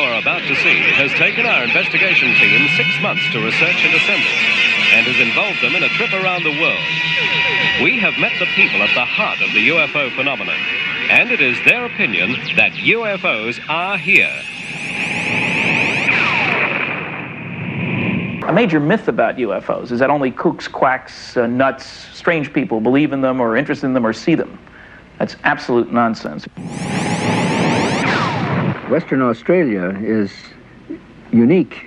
you're about to see has taken our investigation team 6 months to research and assemble, and has involved them in a trip around the world. We have met the people at the heart of the UFO phenomenon, and it is their opinion that UFOs are here. A major myth about UFOs is that only kooks, quacks, nuts, strange people believe in them or are interested in them or see them. That's absolute nonsense. Western Australia is unique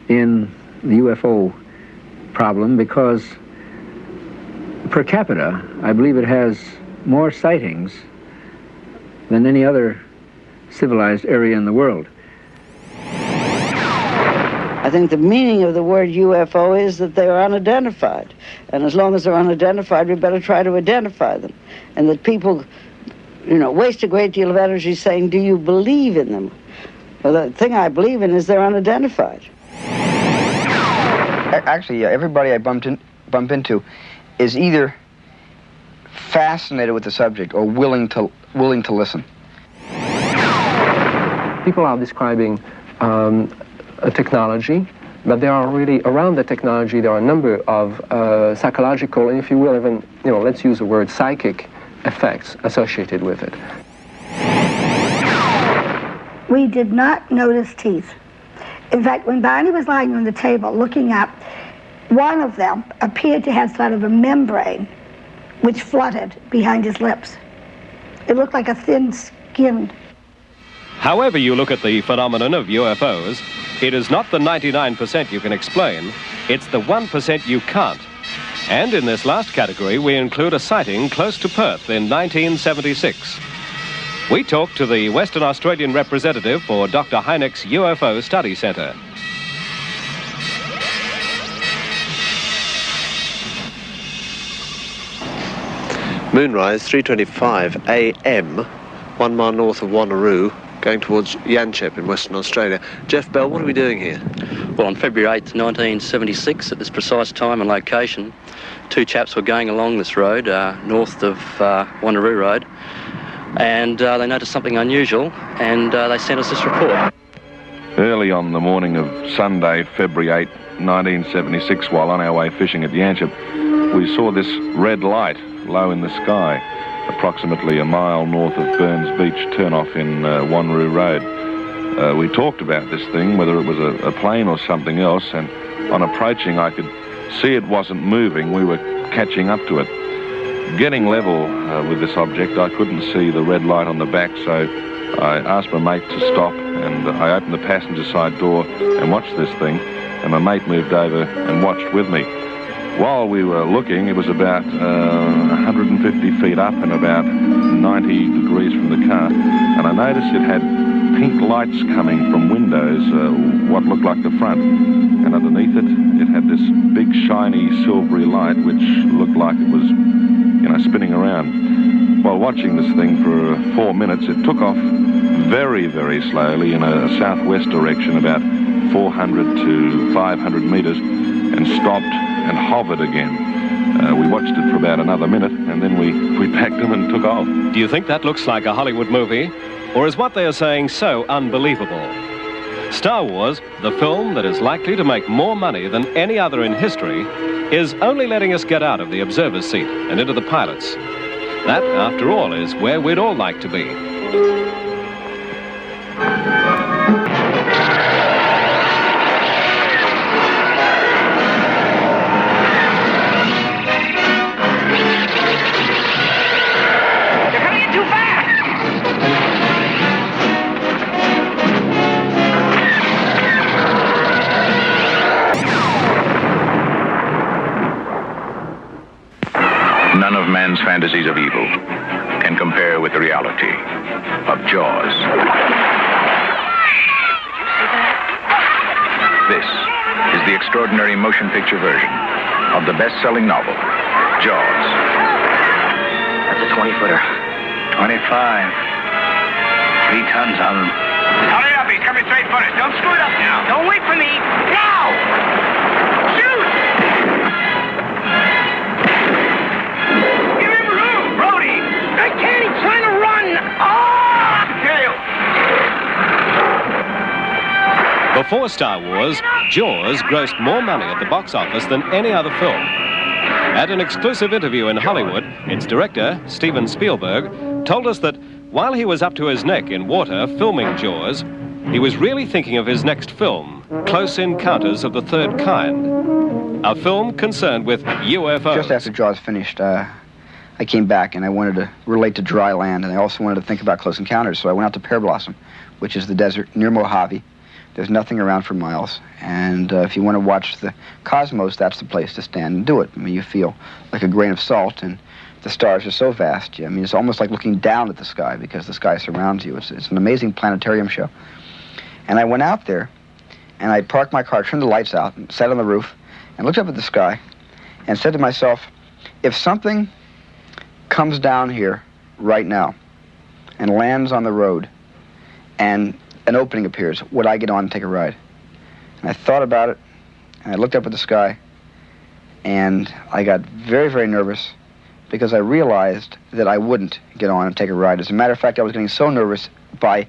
in the UFO problem because per capita, I believe it has more sightings than any other civilized area in the world. I think the meaning of the word UFO is that they are unidentified. And as long as they're unidentified, we better try to identify them. And that people, waste a great deal of energy saying, do you believe in them? Well, the thing I believe in is they're unidentified. Actually, everybody I bump into is either fascinated with the subject or willing to listen. People are describing a technology, but there are really, around the technology, there are a number of psychological, and if you will, even, let's use the word psychic effects associated with it. We did not notice teeth. In fact, when Barney was lying on the table looking up, one of them appeared to have sort of a membrane which fluttered behind his lips. It looked like a thin skin. However you look at the phenomenon of UFOs, it is not the 99% you can explain, it's the 1% you can't. And in this last category, we include a sighting close to Perth in 1976. We talked to the Western Australian representative for Dr. Hynek's UFO Study Centre. Moonrise, 3:25 a.m., 1 mile north of Wanneroo, going towards Yanchep in Western Australia. Jeff Bell, what are we doing here? Well, on February 8th, 1976, at this precise time and location, two chaps were going along this road, north of Wanneroo Road, and they noticed something unusual, and they sent us this report. Early on the morning of Sunday, February 8, 1976, while on our way fishing at Yanchep, we saw this red light low in the sky, approximately a mile north of Burns Beach turnoff in Wanneroo Road. We talked about this thing, whether it was a plane or something else, and on approaching I could see it wasn't moving. We were catching up to it. Getting level with this object, I couldn't see the red light on the back, so I asked my mate to stop, and I opened the passenger side door and watched this thing, and my mate moved over and watched with me. While we were looking, it was about 150 feet up and about 90 degrees from the car, and I noticed it had pink lights coming from windows, what looked like the front, and underneath it, it had this big shiny silvery light which looked like it was, spinning around. While watching this thing for 4 minutes, it took off very, very slowly in a southwest direction, about 400 to 500 meters, and stopped and hovered again. We watched it for about another minute, and then we packed them and took off. Do you think that looks like a Hollywood movie? Or is what they are saying so unbelievable? Star Wars, the film that is likely to make more money than any other in history, is only letting us get out of the observer's seat and into the pilot's. That, after all, is where we'd all like to be. None of man's fantasies of evil can compare with the reality of Jaws. This is the extraordinary motion picture version of the best-selling novel, Jaws. That's a 20-footer. 25. 3 tons of them. Hurry up, he's coming straight for us. Don't screw it up now. Don't wait for me. Now! Shoot! I can't, he's trying to run! Oh! Tail! Before Star Wars, Jaws grossed more money at the box office than any other film. At an exclusive interview in Hollywood, its director, Steven Spielberg, told us that while he was up to his neck in water filming Jaws, he was really thinking of his next film, Close Encounters of the Third Kind, a film concerned with UFOs. Just after Jaws finished, I came back and I wanted to relate to dry land, and I also wanted to think about Close Encounters, so I went out to Pear Blossom, which is the desert near Mojave. There's nothing around for miles, and if you want to watch the cosmos, that's the place to stand and do it. I mean, you feel like a grain of salt, and the stars are so vast. I mean, it's almost like looking down at the sky because the sky surrounds you. It's an amazing planetarium show. And I went out there, and I parked my car, turned the lights out, and sat on the roof, and looked up at the sky, and said to myself, if something comes down here right now and lands on the road, and an opening appears, would I get on and take a ride? And I thought about it, and I looked up at the sky, and I got very, very nervous because I realized that I wouldn't get on and take a ride. As a matter of fact, I was getting so nervous by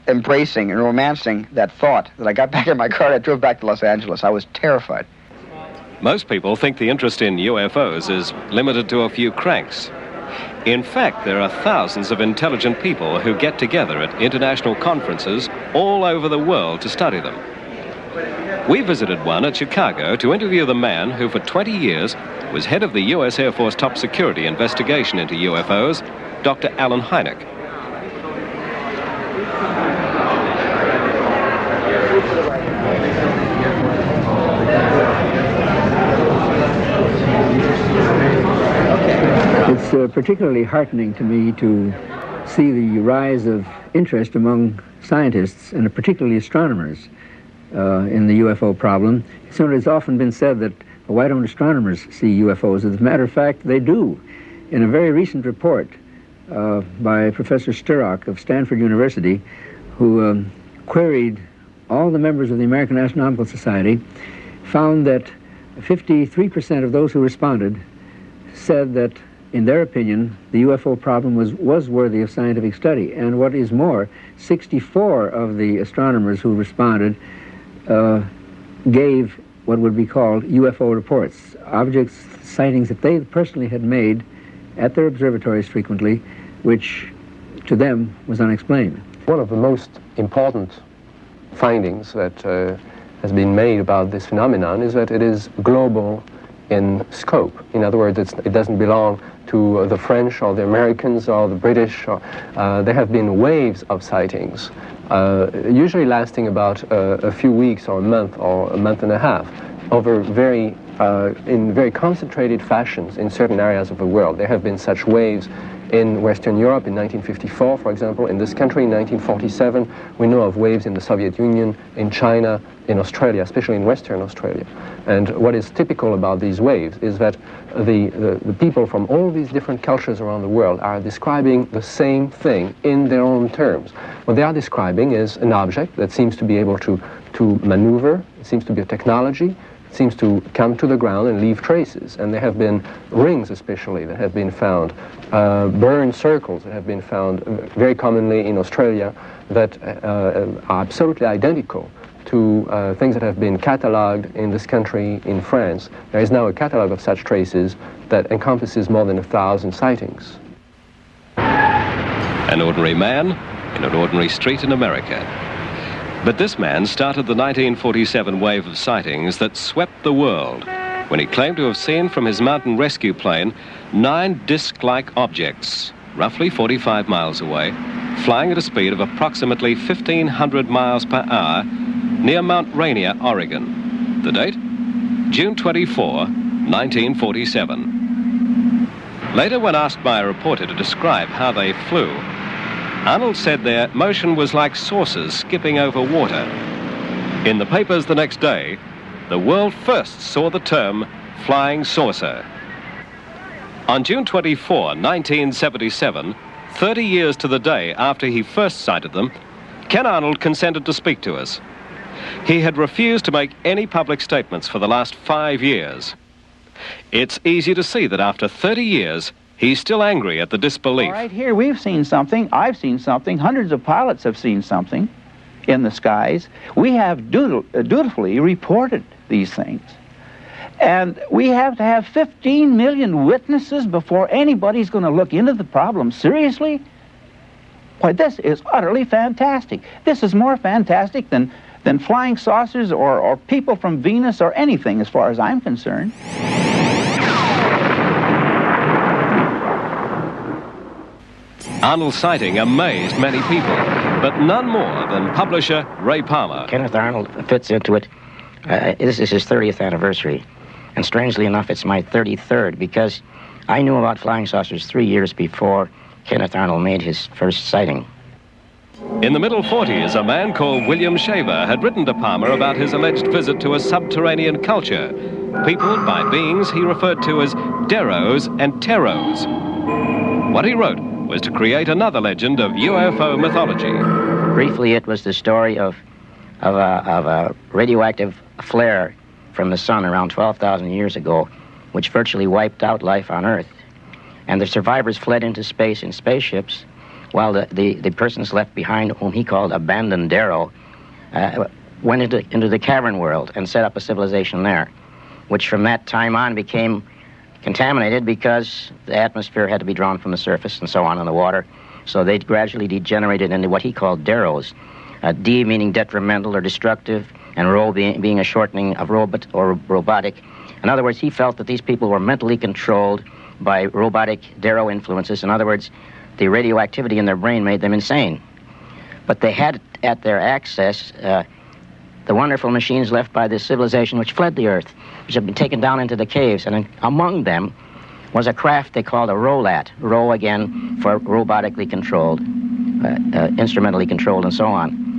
embracing and romancing that thought that I got back in my car and I drove back to Los Angeles. I was terrified. Most people think the interest in UFOs is limited to a few cranks. In fact, there are thousands of intelligent people who get together at international conferences all over the world to study them. We visited one at Chicago to interview the man who for 20 years was head of the U.S. Air Force top security investigation into UFOs, Dr. Alan Hynek. It's particularly heartening to me to see the rise of interest among scientists, and particularly astronomers, in the UFO problem. So it has often been said that why don't astronomers see UFOs? As a matter of fact, they do. In a very recent report by Professor Sturrock of Stanford University, who queried all the members of the American Astronomical Society, found that 53% of those who responded said that, in their opinion, the UFO problem was worthy of scientific study. And what is more, 64 of the astronomers who responded gave what would be called UFO reports, objects, sightings that they personally had made at their observatories frequently, which to them was unexplained. One of the most important findings that has been made about this phenomenon is that it is global in scope. In other words, it doesn't belong to the French or the Americans or the British. There have been waves of sightings, usually lasting about a few weeks or a month and a half, over in very concentrated fashions in certain areas of the world. There have been such waves in Western Europe in 1954, for example. In this country in 1947, we know of waves in the Soviet Union, in China, in Australia, especially in Western Australia. And what is typical about these waves is that the people from all these different cultures around the world are describing the same thing in their own terms. What they are describing is an object that seems to be able to maneuver, it seems to be a technology, seems to come to the ground and leave traces. And there have been rings especially that have been found, burned circles that have been found very commonly in Australia that are absolutely identical to things that have been catalogued in this country, in France. There is now a catalogue of such traces that encompasses more than 1,000 sightings. An ordinary man in an ordinary street in America. But this man started the 1947 wave of sightings that swept the world when he claimed to have seen from his mountain rescue plane 9 disc-like objects, roughly 45 miles away, flying at a speed of approximately 1,500 miles per hour near Mount Rainier, Oregon. The date? June 24, 1947. Later, when asked by a reporter to describe how they flew, Arnold said their motion was like saucers skipping over water. In the papers the next day, the world first saw the term flying saucer. On June 24, 1977, 30 years to the day after he first sighted them, Ken Arnold consented to speak to us. He had refused to make any public statements for the last 5 years. It's easy to see that after 30 years, he's still angry at the disbelief. Right here, we've seen something. I've seen something. Hundreds of pilots have seen something. in the skies. We have dutifully reported these things. And we have to have 15 million witnesses before anybody's going to look into the problem seriously? Why, this is utterly fantastic. This is more fantastic than flying saucers or people from Venus or anything, as far as I'm concerned. Arnold's sighting amazed many people, but none more than publisher Ray Palmer. Kenneth Arnold fits into it. This is his 30th anniversary. And strangely enough, it's my 33rd, because I knew about flying saucers 3 years before Kenneth Arnold made his first sighting. In the middle 40s, a man called William Shaver had written to Palmer about his alleged visit to a subterranean culture, peopled by beings he referred to as Deros and Teros. What he wrote was to create another legend of UFO mythology. Briefly, it was the story of a radioactive flare from the sun around 12,000 years ago, which virtually wiped out life on Earth. And the survivors fled into space in spaceships, while the persons left behind, whom he called abandoned Deyo, went into the cavern world and set up a civilization there, which from that time on became contaminated because the atmosphere had to be drawn from the surface and so on in the water. So they gradually degenerated into what he called Deros. D meaning detrimental or destructive, and ro being a shortening of robot or robotic. In other words, he felt that these people were mentally controlled by robotic Deyo influences. In other words, the radioactivity in their brain made them insane. But they had at their access the wonderful machines left by this civilization which fled the Earth, which had been taken down into the caves. And among them was a craft they called a rolat. Ro again for robotically controlled, instrumentally controlled, and so on.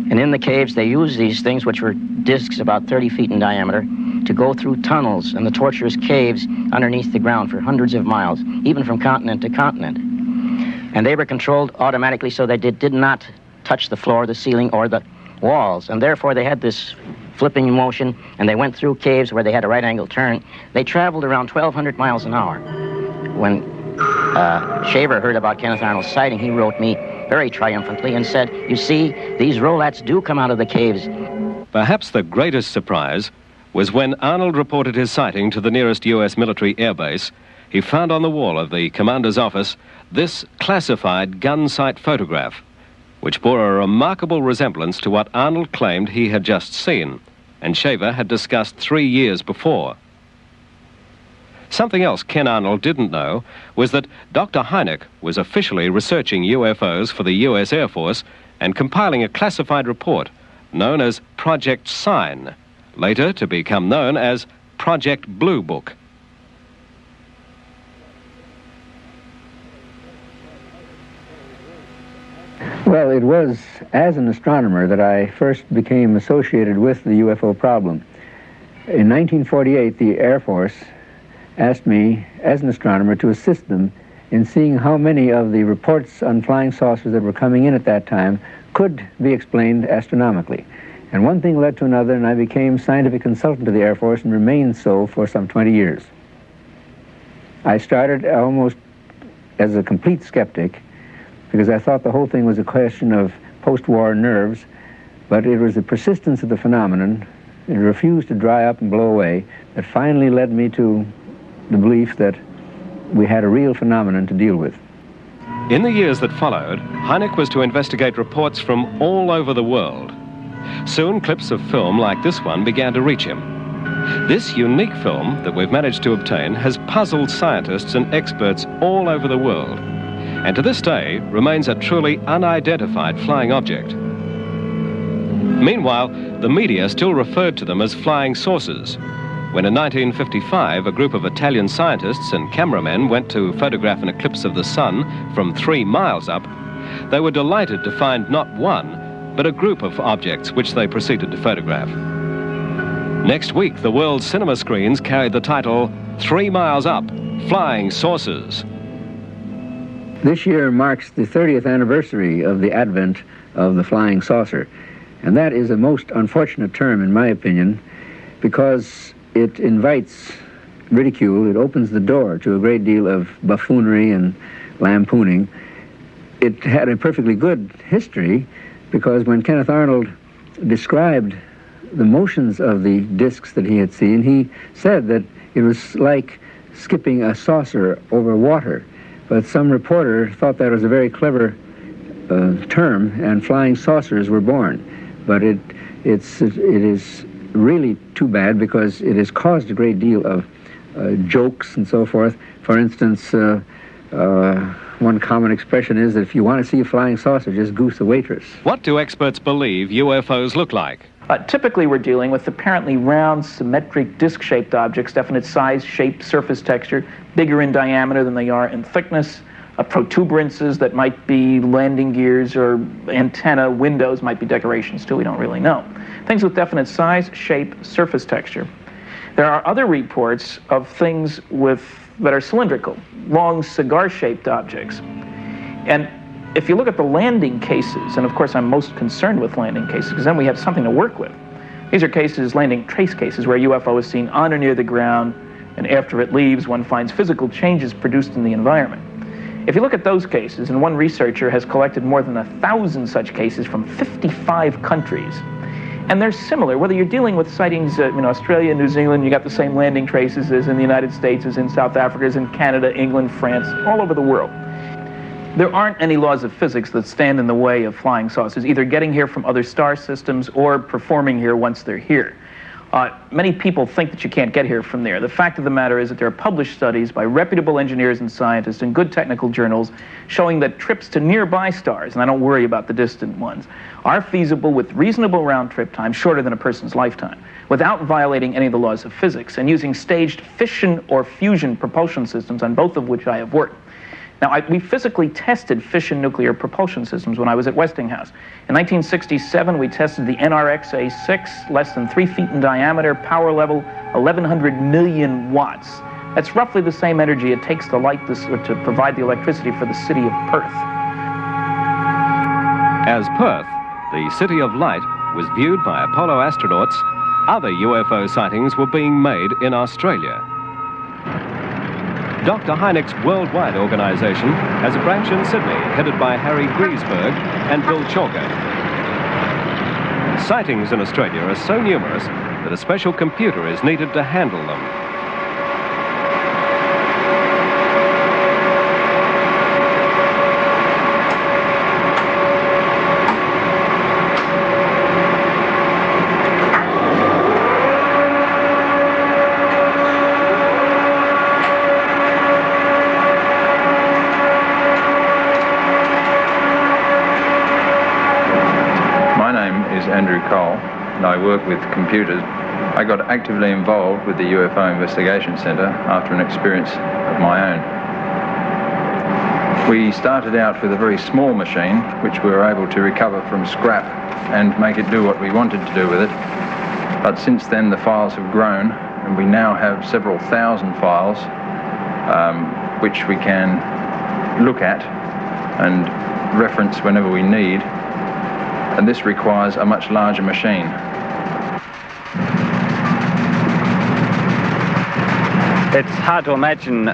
And in the caves, they used these things, which were discs about 30 feet in diameter, to go through tunnels and the tortuous caves underneath the ground for hundreds of miles, even from continent to continent. And they were controlled automatically so they did not touch the floor, the ceiling, or the walls. And therefore, they had this flipping motion, and they went through caves where they had a right-angle turn. They traveled around 1,200 miles an hour. When Shaver heard about Kenneth Arnold's sighting, he wrote me very triumphantly and said, "You see, these rolats do come out of the caves." Perhaps the greatest surprise was when Arnold reported his sighting to the nearest U.S. military airbase. He found on the wall of the commander's office this classified gun sight photograph, which bore a remarkable resemblance to what Arnold claimed he had just seen, and Shaver had discussed 3 years before. Something else Ken Arnold didn't know was that Dr. Hynek was officially researching UFOs for the U.S. Air Force and compiling a classified report known as Project Sign, later to become known as Project Blue Book. Well, it was as an astronomer that I first became associated with the UFO problem. In 1948, the Air Force asked me, as an astronomer, to assist them in seeing how many of the reports on flying saucers that were coming in at that time could be explained astronomically. And one thing led to another, and I became scientific consultant to the Air Force and remained so for some 20 years. I started almost as a complete skeptic, because I thought the whole thing was a question of post-war nerves, but it was the persistence of the phenomenon, it refused to dry up and blow away, that finally led me to the belief that we had a real phenomenon to deal with. In the years that followed, Hynek was to investigate reports from all over the world. Soon, clips of film like this one began to reach him. This unique film that we've managed to obtain has puzzled scientists and experts all over the world, and to this day remains a truly unidentified flying object. Meanwhile, the media still referred to them as flying saucers. When in 1955 a group of Italian scientists and cameramen went to photograph an eclipse of the sun from 3 miles up, they were delighted to find not one, but a group of objects which they proceeded to photograph. Next week, the world's cinema screens carried the title 3 Miles Up, Flying Saucers. This year marks the 30th anniversary of the advent of the flying saucer, and that is a most unfortunate term, in my opinion, because it invites ridicule. It opens the door to a great deal of buffoonery and lampooning. It had a perfectly good history because when Kenneth Arnold described the motions of the discs that he had seen, he said that it was like skipping a saucer over water. But some reporter thought that was a very clever term, and flying saucers were born. But it is really too bad, because it has caused a great deal of jokes and so forth. For instance, one common expression is that if you want to see a flying saucer, just goose the waitress. What do experts believe UFOs look like? Typically, we're dealing with apparently round, symmetric, disc-shaped objects, definite size, shape, surface texture, bigger in diameter than they are in thickness, protuberances that might be landing gears or antenna windows, might be decorations too, we don't really know. Things with definite size, shape, surface texture. There are other reports of things that are cylindrical, long cigar-shaped objects. And if you look at the landing cases, and of course I'm most concerned with landing cases, because then we have something to work with. These are cases, landing trace cases, where a UFO is seen on or near the ground, and after it leaves, one finds physical changes produced in the environment. If you look at those cases, and one researcher has collected more than 1,000 such cases from 55 countries, and they're similar, whether you're dealing with sightings in Australia, New Zealand, you got the same landing traces as in the United States, as in South Africa, as in Canada, England, France, all over the world. There aren't any laws of physics that stand in the way of flying saucers, either getting here from other star systems or performing here once they're here. Many people think that you can't get here from there. The fact of the matter is that there are published studies by reputable engineers and scientists in good technical journals showing that trips to nearby stars, and I don't worry about the distant ones, are feasible with reasonable round-trip time, shorter than a person's lifetime, without violating any of the laws of physics, and using staged fission or fusion propulsion systems, on both of which I have worked. Now, we physically tested fission nuclear propulsion systems when I was at Westinghouse. In 1967, we tested the NRX-A6, less than 3 feet in diameter, power level 1,100 million watts. That's roughly the same energy it takes to light this, or to provide the electricity for the city of Perth. As Perth, the city of light, was viewed by Apollo astronauts, other UFO sightings were being made in Australia. Dr. Hynek's worldwide organization has a branch in Sydney headed by Harry Griesberg and Bill Chalker. Sightings in Australia are so numerous that a special computer is needed to handle them. And I work with computers. I got actively involved with the UFO Investigation Centre after an experience of my own. We started out with a very small machine, which we were able to recover from scrap and make it do what we wanted to do with it. But since then the files have grown, and we now have several thousand files which we can look at and reference whenever we need. And this requires a much larger machine. It's hard to imagine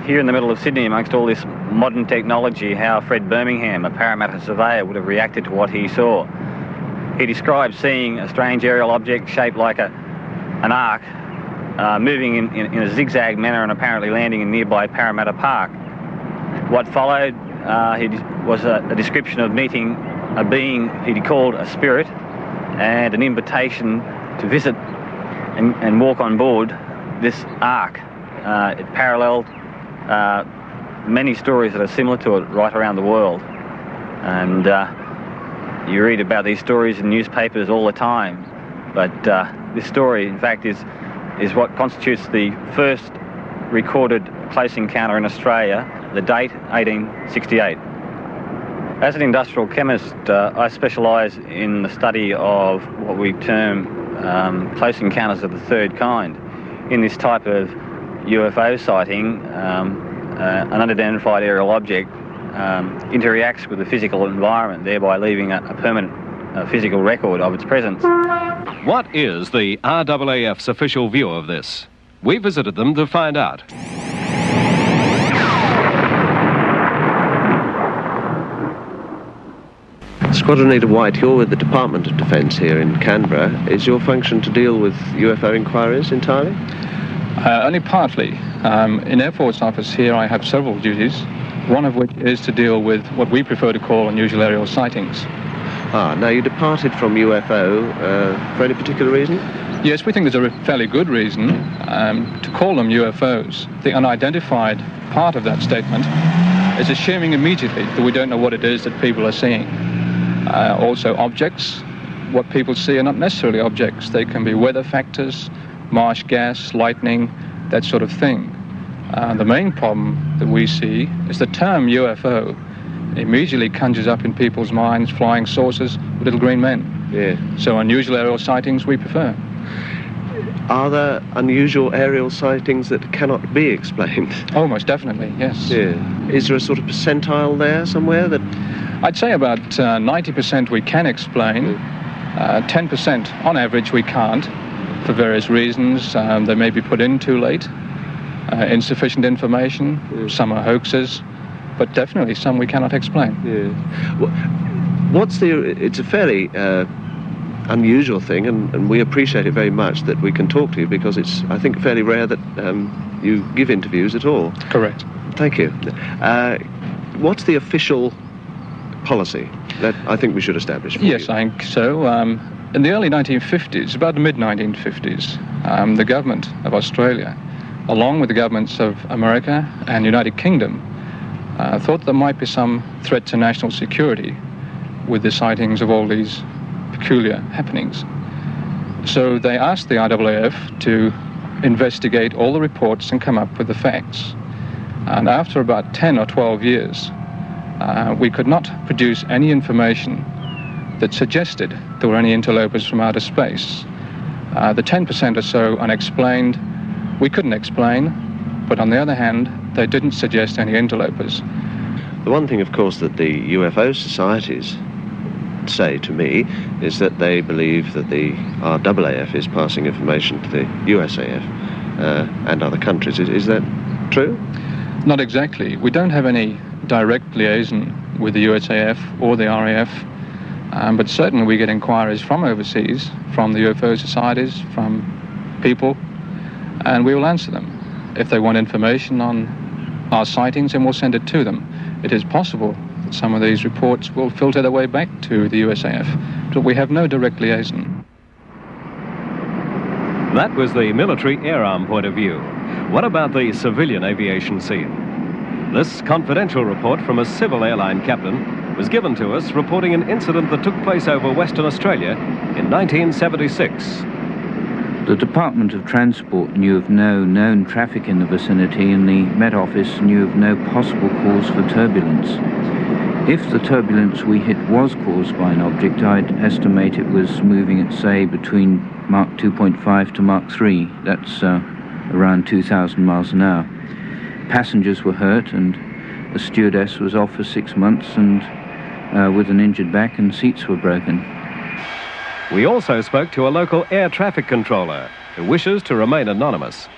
here in the middle of Sydney, amongst all this modern technology, how Fred Birmingham, a Parramatta surveyor, would have reacted to what he saw. He described seeing a strange aerial object shaped like an arc, moving in a zigzag manner and apparently landing in nearby Parramatta Park. What followed was a description of meeting a being he called a spirit, and an invitation to visit and walk on board this ark. It paralleled many stories that are similar to it right around the world. And you read about these stories in newspapers all the time. But this story, in fact, is what constitutes the first recorded close encounter in Australia, the date 1868. As an industrial chemist, I specialise in the study of what we term close encounters of the third kind. In this type of UFO sighting, an unidentified aerial object interacts with the physical environment, thereby leaving a permanent physical record of its presence. What is the RAAF's official view of this? We visited them to find out. Squadron Leader White, you're with the Department of Defence here in Canberra. Is your function to deal with UFO inquiries entirely? Only partly. In Air Force Office here I have several duties, one of which is to deal with what we prefer to call unusual aerial sightings. Now you departed from UFO for any particular reason? Yes, we think there's a fairly good reason to call them UFOs. The unidentified part of that statement is assuming immediately that we don't know what it is that people are seeing. Also objects, what people see are not necessarily objects. They can be weather factors, marsh gas, lightning, that sort of thing. The main problem that we see is the term UFO immediately conjures up in people's minds flying saucers, little green men. Yeah. So unusual aerial sightings we prefer. Are there unusual aerial sightings that cannot be explained? Oh, most definitely, yes. Yeah. Is there a sort of percentile there somewhere that... I'd say about 90% we can explain. 10% on average we can't, for various reasons. They may be put in too late, insufficient information, some are hoaxes, but definitely some we cannot explain. Yeah. Well, it's a fairly unusual thing, and we appreciate it very much that we can talk to you, because it's, I think, fairly rare that you give interviews at all. Correct. Thank you. What's the official policy that I think we should establish for Yes, you? I think so. In the early 1950s, about the mid-1950s, the government of Australia, along with the governments of America and United Kingdom, thought there might be some threat to national security with the sightings of all these peculiar happenings. So they asked the IAAF to investigate all the reports and come up with the facts. And after about 10 or 12 years, we could not produce any information that suggested there were any interlopers from outer space. The 10% or so unexplained, we couldn't explain, but on the other hand, they didn't suggest any interlopers. The one thing, of course, that the UFO societies say to me is that they believe that the RAAF is passing information to the USAF and other countries. Is that true? Not exactly. We don't have any direct liaison with the USAF or the RAF, but certainly we get inquiries from overseas, from the UFO societies, from people, and we will answer them. If they want information on our sightings, then we'll send it to them. It is possible that some of these reports will filter their way back to the USAF, but we have no direct liaison. That was the military air arm point of view. What about the civilian aviation scene? This confidential report from a civil airline captain was given to us reporting an incident that took place over Western Australia in 1976. The Department of Transport knew of no known traffic in the vicinity, and the Met Office knew of no possible cause for turbulence. If the turbulence we hit was caused by an object, I'd estimate it was moving at, say, between Mach 2.5 to Mach 3. That's around 2,000 miles an hour. Passengers were hurt, and the stewardess was off for 6 months and with an injured back, and seats were broken. We also spoke to a local air traffic controller who wishes to remain anonymous.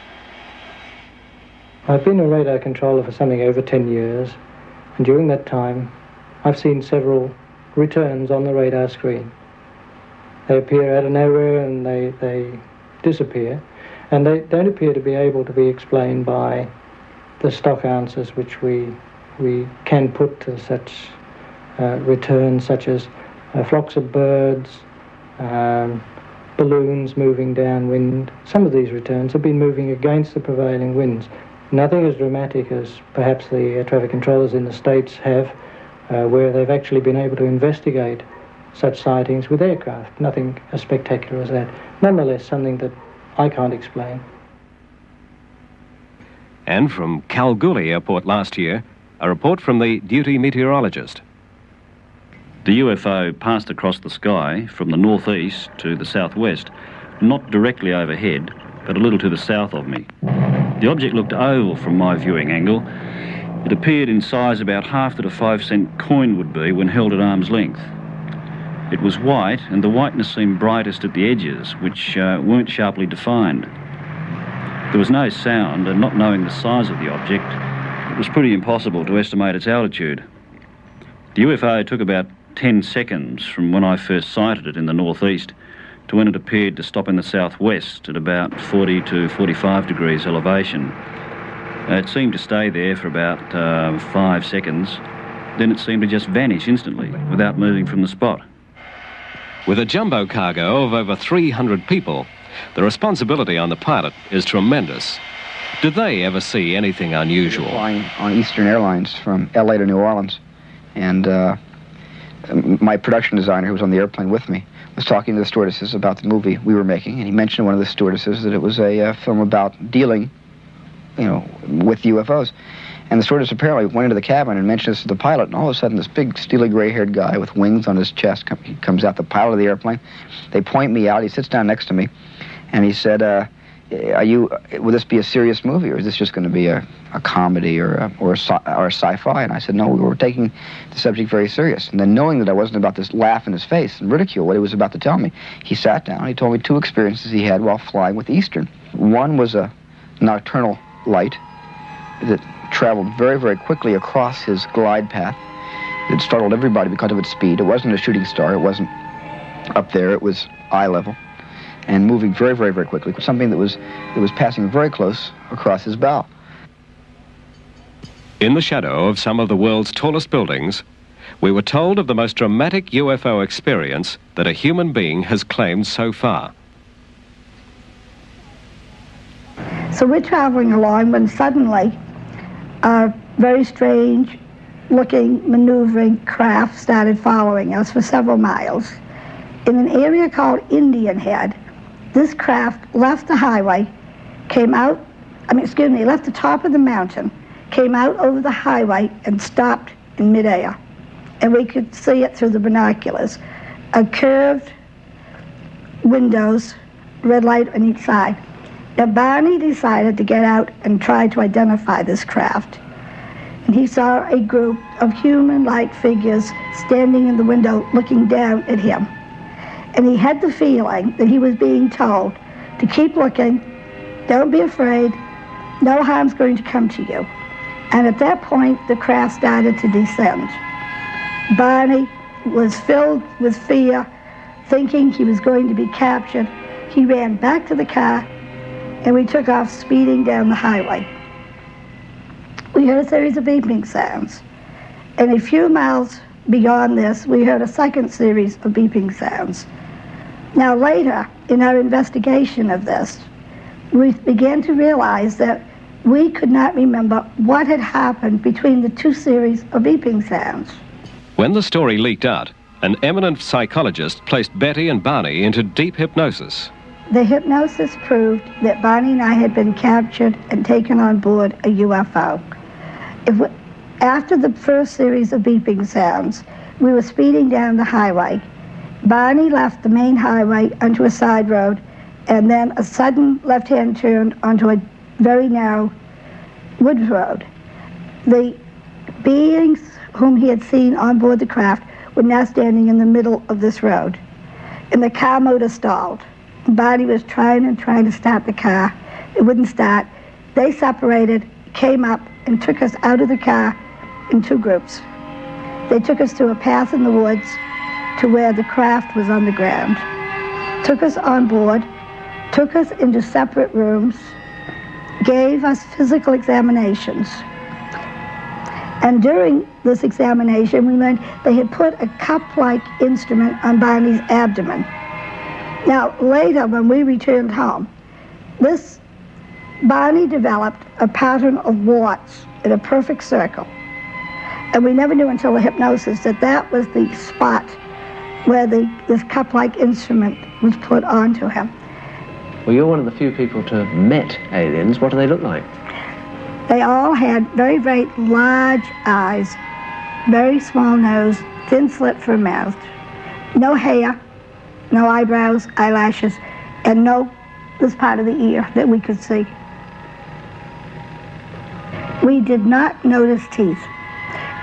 I've been a radar controller for something over 10 years, and during that time I've seen several returns on the radar screen. They appear out of nowhere and they disappear, and they don't appear to be able to be explained by the stock answers which we can put to such returns, such as flocks of birds, balloons moving downwind. Some of these returns have been moving against the prevailing winds. Nothing as dramatic as perhaps the air traffic controllers in the States have, where they've actually been able to investigate such sightings with aircraft. Nothing as spectacular as that. Nonetheless, something that I can't explain. And from Kalgoorlie Airport last year, a report from the duty meteorologist. The UFO passed across the sky from the northeast to the southwest, not directly overhead, but a little to the south of me. The object looked oval from my viewing angle. It appeared in size about half that a 5-cent coin would be when held at arm's length. It was white, and the whiteness seemed brightest at the edges, which weren't sharply defined. There was no sound, and not knowing the size of the object, it was pretty impossible to estimate its altitude. The UFO took about 10 seconds from when I first sighted it in the northeast to when it appeared to stop in the southwest at about 40 to 45 degrees elevation. It seemed to stay there for about 5 seconds. Then it seemed to just vanish instantly without moving from the spot. With a jumbo cargo of over 300 people, the responsibility on the pilot is tremendous. Did they ever see anything unusual? Flying on Eastern Airlines from LA to New Orleans, and my production designer, who was on the airplane with me, was talking to the stewardesses about the movie we were making, and he mentioned to one of the stewardesses that it was a film about dealing, with UFOs. And the stewardess apparently went into the cabin and mentioned this to the pilot, and all of a sudden this big steely gray-haired guy with wings on his chest comes out, the pilot of the airplane. They point me out. He sits down next to me, and he said, will this be a serious movie, or is this just going to be a comedy or a sci-fi? And I said, no, we were taking the subject very serious. And then, knowing that I wasn't about to laugh in his face and ridicule what he was about to tell me, he sat down and he told me 2 experiences he had while flying with Eastern. One was a nocturnal light that traveled very, very quickly across his glide path. It startled everybody because of its speed. It wasn't a shooting star. It wasn't up there. It was eye level and moving very, very, very quickly. Something that was passing very close across his bow. In the shadow of some of the world's tallest buildings, we were told of the most dramatic UFO experience that a human being has claimed so far. So we're traveling along when suddenly a very strange looking maneuvering craft started following us for several miles. In an area called Indian Head, this craft left the highway, left the top of the mountain, came out over the highway and stopped in midair. And we could see it through the binoculars. A curved windows, red light on each side. Now Barney decided to get out and try to identify this craft. And he saw a group of human-like figures standing in the window looking down at him. And he had the feeling that he was being told to keep looking, don't be afraid, no harm's going to come to you. And at that point, the craft started to descend. Barney was filled with fear, thinking he was going to be captured. He ran back to the car, and we took off speeding down the highway. We heard a series of beeping sounds. And a few miles beyond this, we heard a second series of beeping sounds. Now later, in our investigation of this, we began to realize that we could not remember what had happened between the 2 series of beeping sounds. When the story leaked out, an eminent psychologist placed Betty and Barney into deep hypnosis. The hypnosis proved that Barney and I had been captured and taken on board a UFO. After the first series of beeping sounds, we were speeding down the highway. Barney left the main highway onto a side road, and then a sudden left-hand turn onto a very narrow woods road. The beings whom he had seen on board the craft were now standing in the middle of this road. And the car motor stalled. Barney was trying to start the car. It wouldn't start. They separated, came up, and took us out of the car in 2 groups. They took us through a path in the woods to where the craft was on the ground, took us on board, took us into separate rooms, gave us physical examinations. And during this examination, we learned they had put a cup-like instrument on Barney's abdomen. Now, later, when we returned home, Barney developed a pattern of warts in a perfect circle. And we never knew until the hypnosis that that was the spot where this cup-like instrument was put onto him. Well, you're one of the few people to have met aliens. What do they look like? They all had very, very large eyes, very small nose, thin slit for a mouth, no hair, no eyebrows, eyelashes, and no this part of the ear that we could see. We did not notice teeth.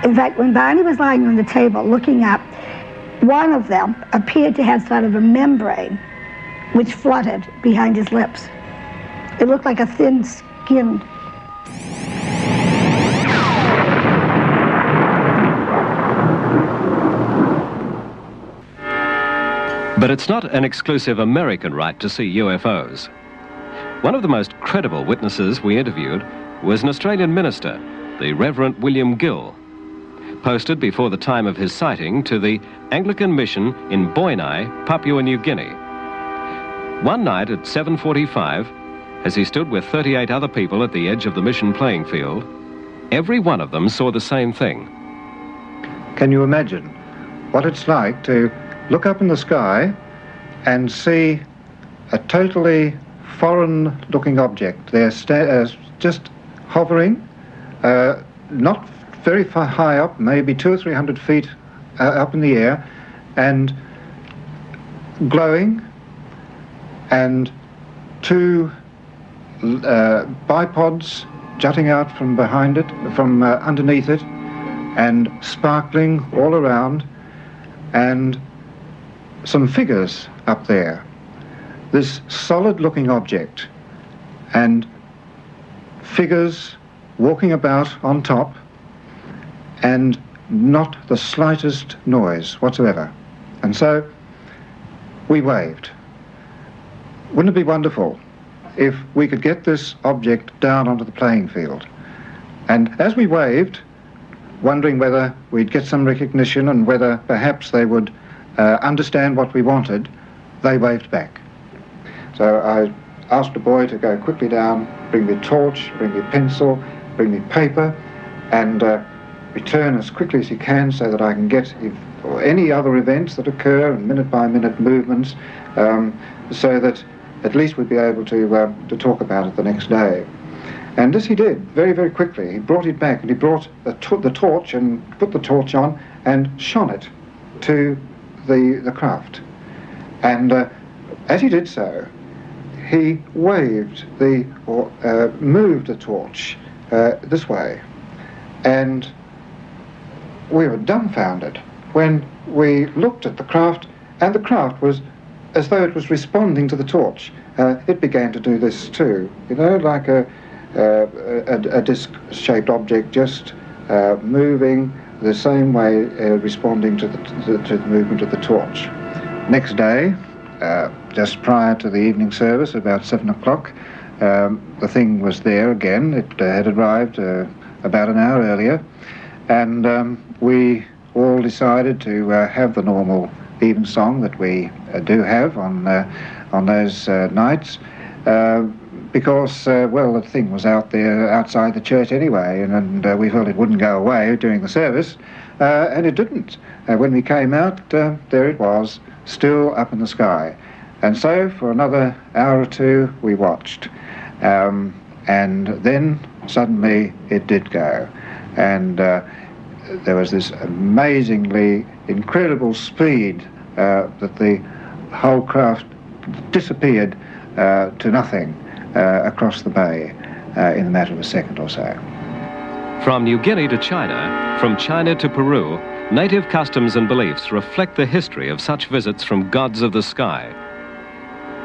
In fact, when Barney was lying on the table looking up, one of them appeared to have sort of a membrane which fluttered behind his lips. It looked like a thin-skinned. But it's not an exclusive American right to see UFOs. One of the most credible witnesses we interviewed was an Australian minister, the Reverend William Gill, posted before the time of his sighting to the Anglican mission in Boinai, Papua New Guinea. One night at 7:45, as he stood with 38 other people at the edge of the mission playing field, every one of them saw the same thing. Can you imagine what it's like to look up in the sky and see a totally foreign-looking object? They're just hovering, not very far high up, maybe 200 or 300 feet up in the air, and glowing, and two bipods jutting out from behind it, from underneath it, and sparkling all around, and some figures up there. This solid-looking object, and figures walking about on top, and not the slightest noise whatsoever. And so we waved. Wouldn't it be wonderful if we could get this object down onto the playing field? And as we waved, wondering whether we'd get some recognition and whether perhaps they would understand what we wanted, they waved back. So I asked a boy to go quickly down, bring me a torch, bring me a pencil, bring me paper, and return as quickly as he can so that I can get any other events that occur and minute-by-minute movements, so that at least we'd be able to talk about it the next day. And this he did very, very quickly. He brought it back, and he brought the torch and put the torch on and shone it to the craft. And as he did so, he waved moved the torch this way. And we were dumbfounded when we looked at the craft, and the craft was as though it was responding to the torch. It began to do this too, you know, like a disc-shaped object, just moving the same way, responding to the movement of the torch. Next day, just prior to the evening service, about 7 o'clock, the thing was there again. It had arrived about an hour earlier, and we all decided to have the normal evensong that we do have on those nights, because, well, the thing was out there outside the church anyway, and we felt it wouldn't go away during the service, and it didn't. When we came out, there it was, still up in the sky. And so for another hour or two we watched, and then suddenly it did go, and there was this amazingly incredible speed that the whole craft disappeared to nothing across the bay in the matter of a second or so. From New Guinea to China, from China to Peru, native customs and beliefs reflect the history of such visits from gods of the sky.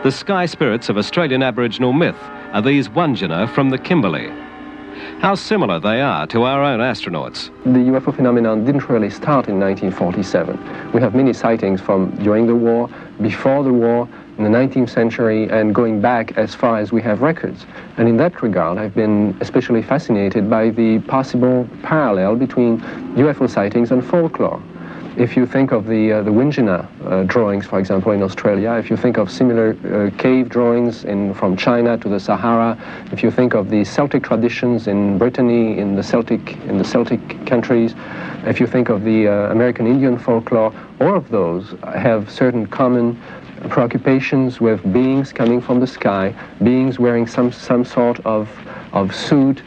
The sky spirits of Australian Aboriginal myth are these Wandjina from the Kimberley. How similar they are to our own astronauts. The UFO phenomenon didn't really start in 1947. We have many sightings from during the war, before the war, in the 19th century, and going back as far as we have records. And in that regard, I've been especially fascinated by the possible parallel between UFO sightings and folklore. If you think of the Wandjina drawings, for example, in Australia, if you think of similar cave drawings from China to the Sahara, if you think of the Celtic traditions in Brittany, in the Celtic countries, if you think of the American Indian folklore, all of those have certain common preoccupations with beings coming from the sky, beings wearing some sort of suit,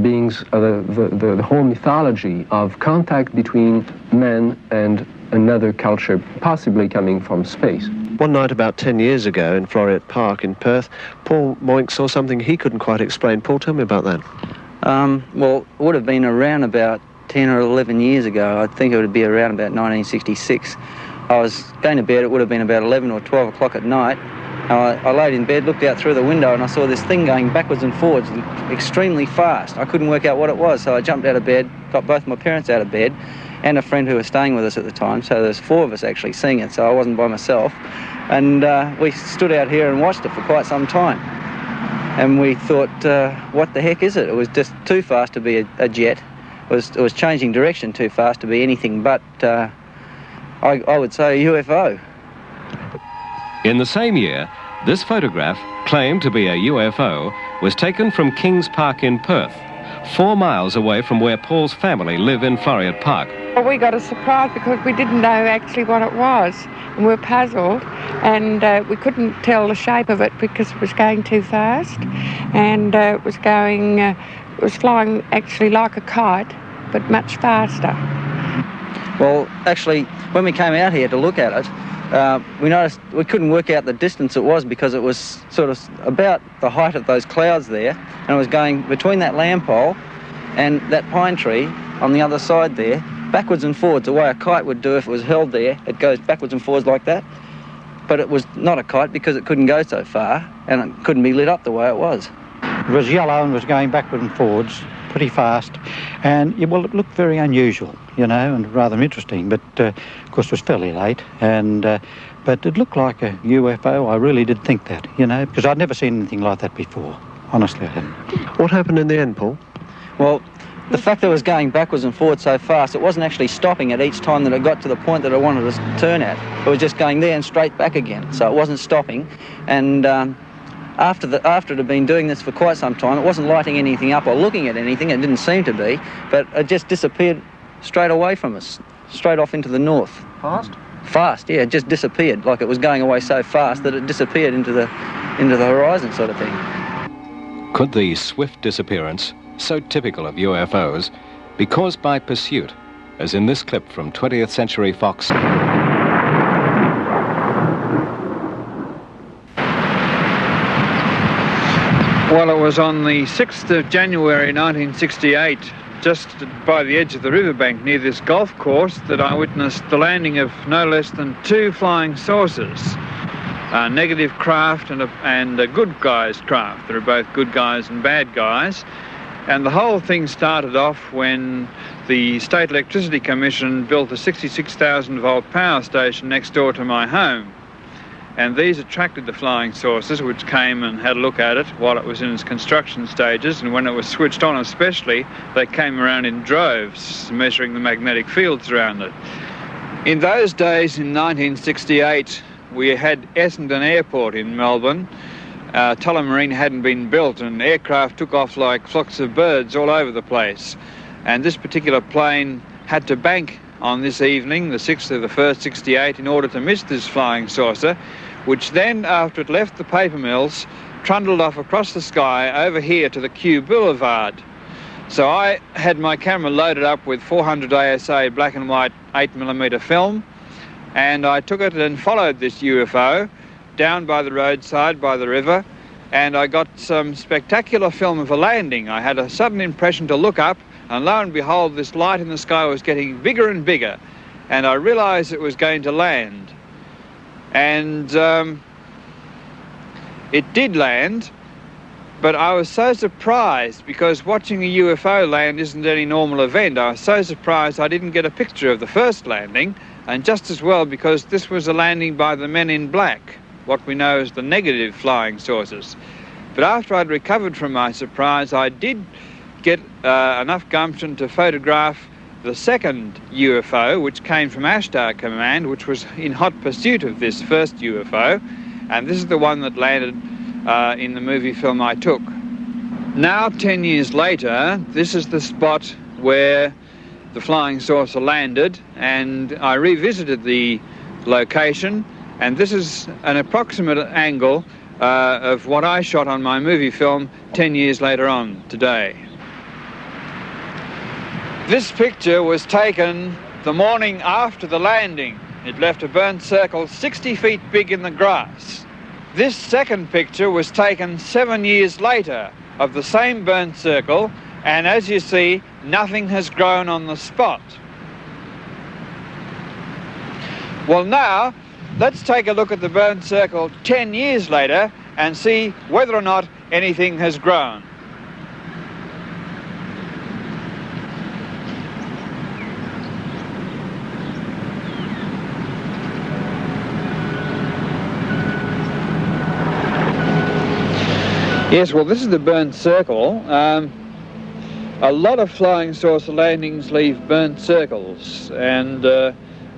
beings, the whole mythology of contact between man and another culture, possibly coming from space. One night about 10 years ago in Floreat Park in Perth, Paul Moink saw something he couldn't quite explain. Paul, tell me about that. Well, it would have been around about 10 or 11 years ago. I think it would be around about 1966. I was going to bed, it would have been about 11 or 12 o'clock at night. I laid in bed, looked out through the window, and I saw this thing going backwards and forwards extremely fast. I couldn't work out what it was, so I jumped out of bed, got both my parents out of bed, and a friend who was staying with us at the time. So there's 4 of us actually seeing it, so I wasn't by myself. And we stood out here and watched it for quite some time. And we thought, what the heck is it? It was just too fast to be a jet. It was changing direction too fast to be anything but, I would say, a UFO. In the same year, this photograph, claimed to be a UFO, was taken from Kings Park in Perth, 4 miles away from where Paul's family live in Floreat Park. Well, we got a surprise because we didn't know actually what it was, and we were puzzled, and we couldn't tell the shape of it because it was going too fast, and it was flying actually like a kite, but much faster. Well, actually, when we came out here to look at it, we noticed we couldn't work out the distance it was because it was sort of about the height of those clouds there, and it was going between that lamp pole and that pine tree on the other side there, backwards and forwards, the way a kite would do if it was held there. It goes backwards and forwards like that, but it was not a kite because it couldn't go so far and it couldn't be lit up the way it was. It was yellow and was going backwards and forwards pretty fast, and well, it looked very unusual, you know, and rather interesting, but of course it was fairly late, and but it looked like a UFO. I really did think that, you know, because I'd never seen anything like that before. Honestly, I hadn't. What happened in the end, Paul? Well, the fact that it was going backwards and forwards so fast, it wasn't actually stopping at each time that it got to the point that I wanted to turn at. It was just going there and straight back again, so it wasn't stopping, and after it had been doing this for quite some time, it wasn't lighting anything up or looking at anything, it didn't seem to be, but it just disappeared straight away from us, straight off into the north. Fast? Fast, yeah, it just disappeared, like it was going away so fast that it disappeared into the horizon sort of thing. Could the swift disappearance, so typical of UFOs, be caused by pursuit, as in this clip from 20th Century Fox? Well, it was on the 6th of January 1968, just by the edge of the riverbank near this golf course, that I witnessed the landing of no less than 2 flying saucers. A negative craft and a good guys craft. There are both good guys and bad guys. And the whole thing started off when the State Electricity Commission built a 66,000 volt power station next door to my home. And these attracted the flying saucers, which came and had a look at it while it was in its construction stages, and when it was switched on especially, they came around in droves, measuring the magnetic fields around it. In those days, in 1968, we had Essendon Airport in Melbourne. Tullamarine hadn't been built, and aircraft took off like flocks of birds all over the place. And this particular plane had to bank on this evening, the 6th of the 1st, 68, in order to miss this flying saucer, which then, after it left the paper mills, trundled off across the sky over here to the Kew Boulevard. So I had my camera loaded up with 400 ASA black and white 8mm film, and I took it and followed this UFO down by the roadside, by the river, and I got some spectacular film of a landing. I had a sudden impression to look up, and lo and behold, this light in the sky was getting bigger and bigger, and I realized it was going to land. And it did land, but I was so surprised, because watching a UFO land isn't any normal event. I was so surprised I didn't get a picture of the first landing, and just as well because this was a landing by the men in black, what we know as the negative flying saucers. But after I'd recovered from my surprise, I did get enough gumption to photograph the second UFO, which came from Ashtar Command, which was in hot pursuit of this first UFO, and this is the one that landed in the movie film I took. Now, 10 years later, this is the spot where the flying saucer landed, and I revisited the location, and this is an approximate angle of what I shot on my movie film 10 years later on today. This picture was taken the morning after the landing. It left a burnt circle 60 feet big in the grass. This second picture was taken 7 years later of the same burnt circle, and as you see, nothing has grown on the spot. Well, now, let's take a look at the burnt circle 10 years later and see whether or not anything has grown. Yes, well, this is the burnt circle. A lot of flying saucer landings leave burnt circles, and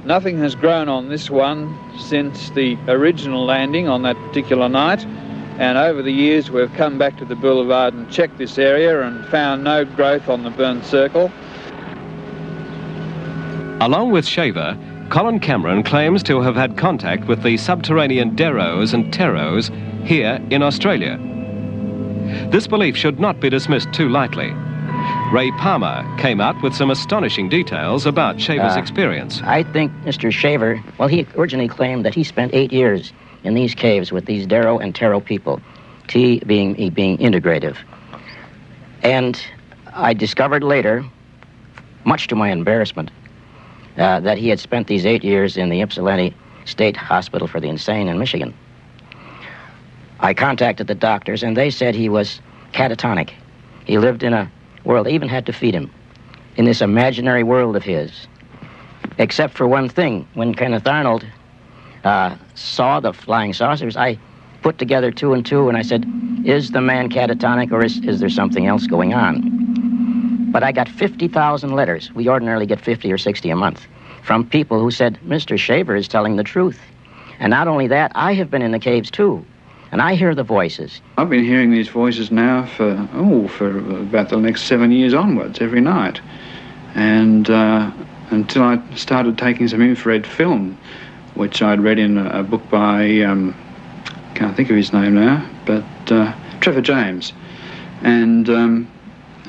nothing has grown on this one since the original landing on that particular night. And over the years, we've come back to the boulevard and checked this area and found no growth on the burnt circle. Along with Shaver, Colin Cameron claims to have had contact with the subterranean Deyos and Teros here in Australia. This belief should not be dismissed too lightly. Ray Palmer came out with some astonishing details about Shaver's experience. I think Mr. Shaver, well, he originally claimed that he spent 8 years in these caves with these Deyo and Tero people, T being integrative. And I discovered later, much to my embarrassment, that he had spent these 8 years in the Ypsilanti State Hospital for the Insane in Michigan. I contacted the doctors, and they said he was catatonic. He lived in a world, they even had to feed him, in this imaginary world of his. Except for one thing, when Kenneth Arnold saw the flying saucers, I put together 2 and 2, and I said, is the man catatonic, or is there something else going on? But I got 50,000 letters. We ordinarily get 50 or 60 a month from people who said, Mr. Shaver is telling the truth. And not only that, I have been in the caves too, and I hear the voices. I've been hearing these voices now for about the next 7 years onwards, every night. And until I started taking some infrared film, which I'd read in a book by, can't think of his name now, but Trevor James. And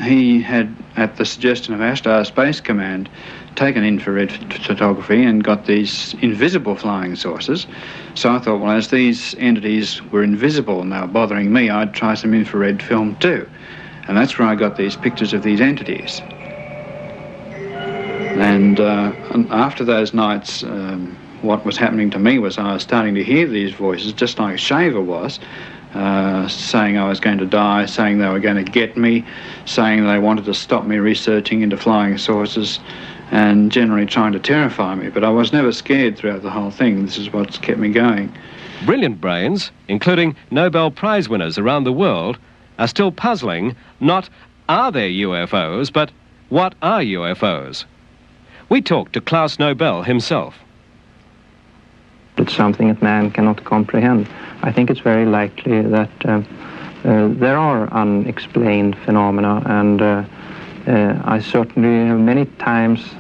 he had, at the suggestion of Ashtar Space Command, taken infrared photography and got these invisible flying saucers. So I thought, well, as these entities were invisible and they were bothering me, I'd try some infrared film too. And that's where I got these pictures of these entities. And after those nights, what was happening to me was I was starting to hear these voices, just like Shaver was, saying I was going to die, saying they were going to get me, saying they wanted to stop me researching into flying saucers, and generally trying to terrify me. But I was never scared throughout the whole thing. This is what's kept me going. Brilliant brains, including Nobel Prize winners around the world, are still puzzling not are there UFOs, but what are UFOs? We talked to Klaus Nobel himself. It's something that man cannot comprehend. I think it's very likely that there are unexplained phenomena, and I certainly have many times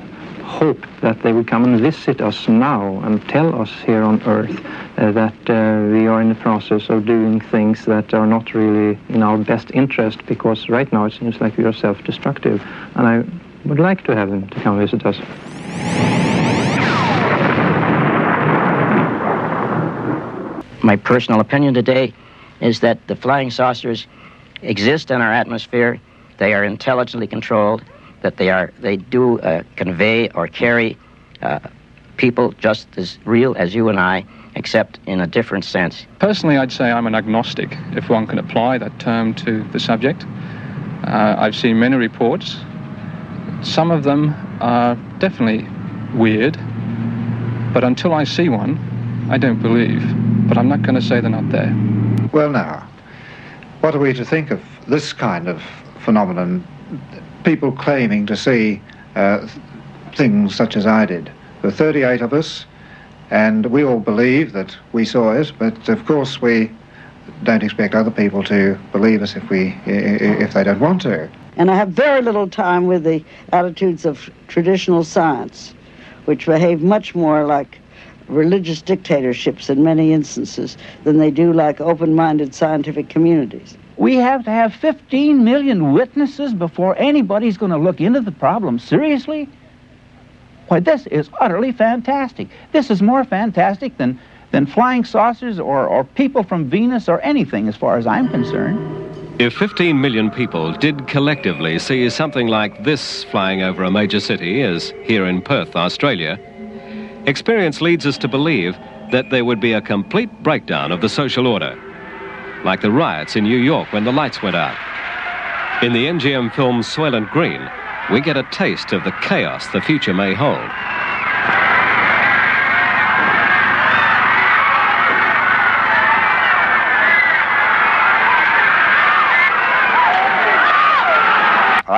hoped that they would come and visit us now and tell us here on Earth that we are in the process of doing things that are not really in our best interest, because right now it seems like we are self-destructive, and I would like to have them to come visit us. My personal opinion today is that the flying saucers exist in our atmosphere. They are intelligently controlled, that they do convey or carry people just as real as you and I, except in a different sense. Personally, I'd say I'm an agnostic, if one can apply that term to the subject. I've seen many reports. Some of them are definitely weird, but until I see one, I don't believe. But I'm not going to say they're not there. Well, now, what are we to think of this kind of phenomenon? People claiming to see things such as I did. There were 38 of us, and we all believe that we saw it, but of course we don't expect other people to believe us if they don't want to. And I have very little time with the attitudes of traditional science, which behave much more like religious dictatorships in many instances than they do like open-minded scientific communities. We have to have 15 million witnesses before anybody's going to look into the problem seriously? Why, this is utterly fantastic. This is more fantastic than flying saucers or people from Venus or anything, as far as I'm concerned. If 15 million people did collectively see something like this flying over a major city, as here in Perth, Australia, experience leads us to believe that there would be a complete breakdown of the social order, like the riots in New York when the lights went out. In the MGM film Soylent Green, we get a taste of the chaos the future may hold.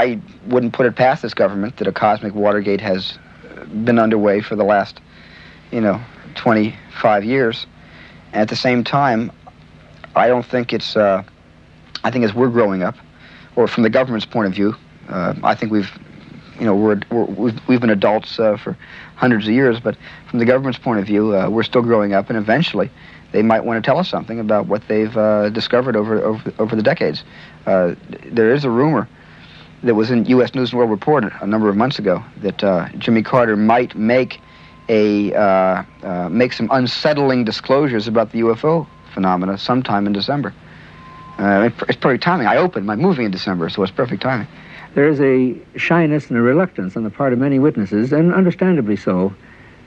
I wouldn't put it past this government that a cosmic Watergate has been underway for the last, 25 years. And at the same time, I don't think it's, I think as we're growing up, or from the government's point of view, I think we've been adults for hundreds of years, but from the government's point of view, we're still growing up, and eventually they might want to tell us something about what they've discovered over the decades. There is a rumor that was in U.S. News and World Report a number of months ago that Jimmy Carter might make some unsettling disclosures about the UFO phenomena sometime in December. It's perfect timing. I opened my movie in December, so it's perfect timing. There is a shyness and a reluctance on the part of many witnesses, and understandably so,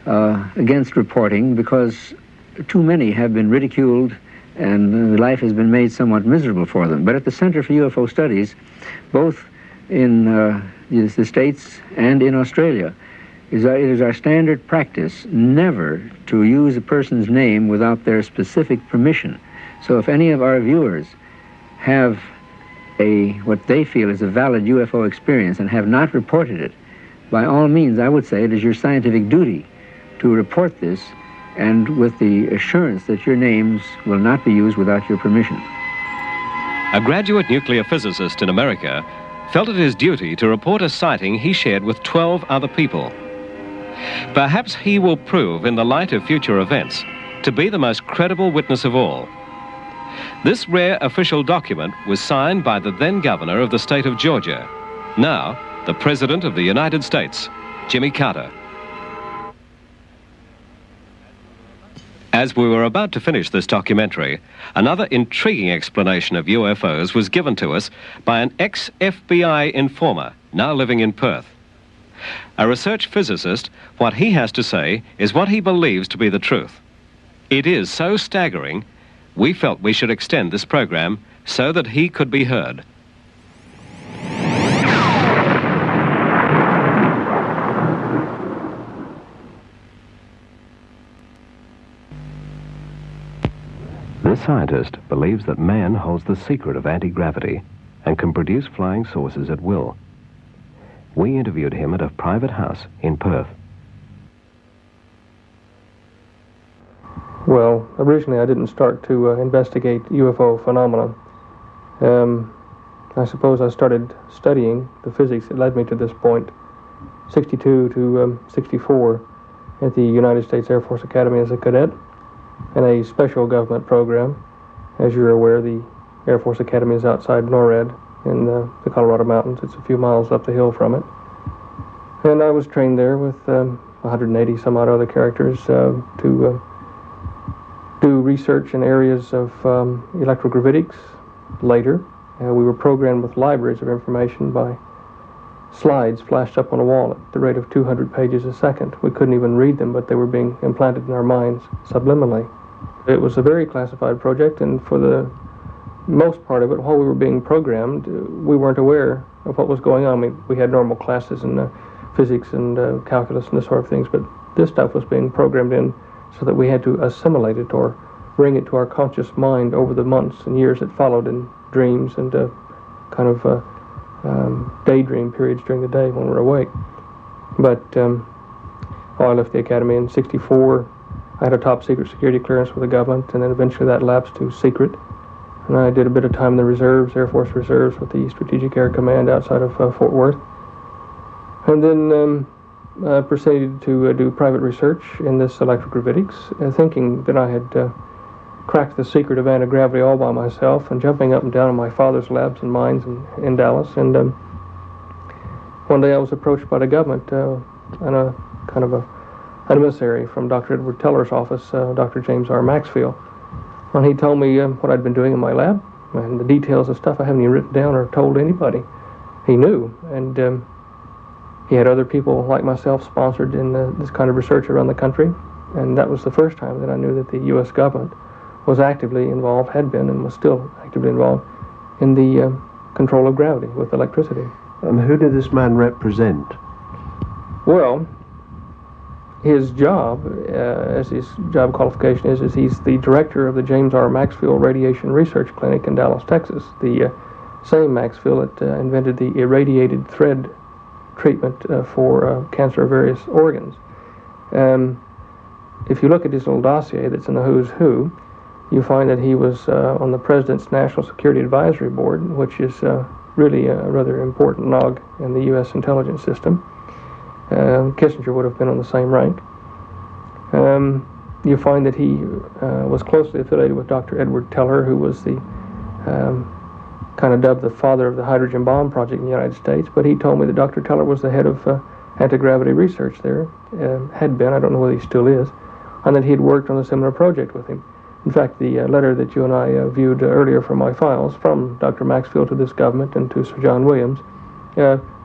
against reporting, because too many have been ridiculed and life has been made somewhat miserable for them. But at the Center for UFO Studies, both in the States and in Australia, it is our standard practice never to use a person's name without their specific permission. So if any of our viewers have what they feel is a valid UFO experience and have not reported it, by all means, I would say it is your scientific duty to report this, and with the assurance that your names will not be used without your permission. A graduate nuclear physicist in America felt it his duty to report a sighting he shared with 12 other people. Perhaps he will prove, in the light of future events, to be the most credible witness of all. This rare official document was signed by the then governor of the state of Georgia, now the President of the United States, Jimmy Carter. As we were about to finish this documentary, another intriguing explanation of UFOs was given to us by an ex-FBI informer now living in Perth. A research physicist, what he has to say is what he believes to be the truth. It is so staggering, we felt we should extend this program so that he could be heard. This scientist believes that man holds the secret of anti-gravity and can produce flying saucers at will. We interviewed him at a private house in Perth. Well, originally I didn't start to investigate UFO phenomena. I suppose I started studying the physics that led me to this point, 62 to 64, at the United States Air Force Academy as a cadet, in a special government program. As you're aware, the Air Force Academy is outside NORAD in the Colorado Mountains. It's a few miles up the hill from it. And I was trained there with 180 some odd other characters to do research in areas of electrogravitics. Later, we were programmed with libraries of information by slides flashed up on a wall at the rate of 200 pages a second. We couldn't even read them, but they were being implanted in our minds subliminally. It was a very classified project, and for the most part of it, while we were being programmed, we weren't aware of what was going on. I mean, we had normal classes in physics and calculus and this sort of things, but this stuff was being programmed in so that we had to assimilate it or bring it to our conscious mind over the months and years that followed in dreams and kind of daydream periods during the day when we're awake. But I left the academy in '64. I had a top secret security clearance with the government, and then eventually that lapsed to secret. And I did a bit of time in the reserves, Air Force Reserves, with the Strategic Air Command outside of Fort Worth. And then proceeded to do private research in this electrogravitics, thinking that I had cracked the secret of anti-gravity all by myself, and jumping up and down in my father's labs and mines in Dallas. And one day I was approached by the government and a kind of an emissary from Dr. Edward Teller's office, Dr. James R. Maxfield. And he told me what I'd been doing in my lab and the details of stuff I haven't even written down or told anybody. He knew, and he had other people like myself sponsored in this kind of research around the country. And that was the first time that I knew that the U.S. government was actively involved, had been, and was still actively involved in the control of gravity with electricity. And who did this man represent? Well, his job, as his job qualification is he's the director of the James R. Maxfield Radiation Research Clinic in Dallas, Texas. The same Maxfield that invented the irradiated thread treatment for cancer of various organs. If you look at his little dossier that's in the Who's Who, you find that he was on the President's National Security Advisory Board, which is really a rather important log in the U.S. intelligence system. Kissinger would have been on the same rank. You find that he was closely affiliated with Dr. Edward Teller, who was the kind of dubbed the father of the hydrogen bomb project in the United States, but he told me that Dr. Teller was the head of anti-gravity research there, had been, I don't know whether he still is, and that he had worked on a similar project with him. In fact, the letter that you and I viewed earlier from my files from Dr. Maxfield to this government and to Sir John Williams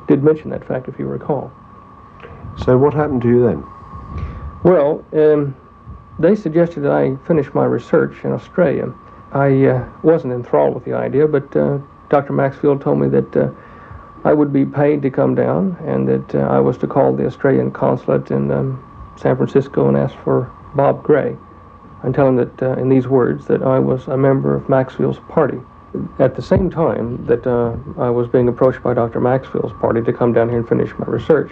did mention that fact, if you recall. So what happened to you then? Well, they suggested that I finish my research in Australia. I wasn't enthralled with the idea, but Dr. Maxfield told me that I would be paid to come down and that I was to call the Australian consulate in San Francisco and ask for Bob Gray and tell him that in these words that I was a member of Maxfield's party. At the same time that I was being approached by Dr. Maxfield's party to come down here and finish my research,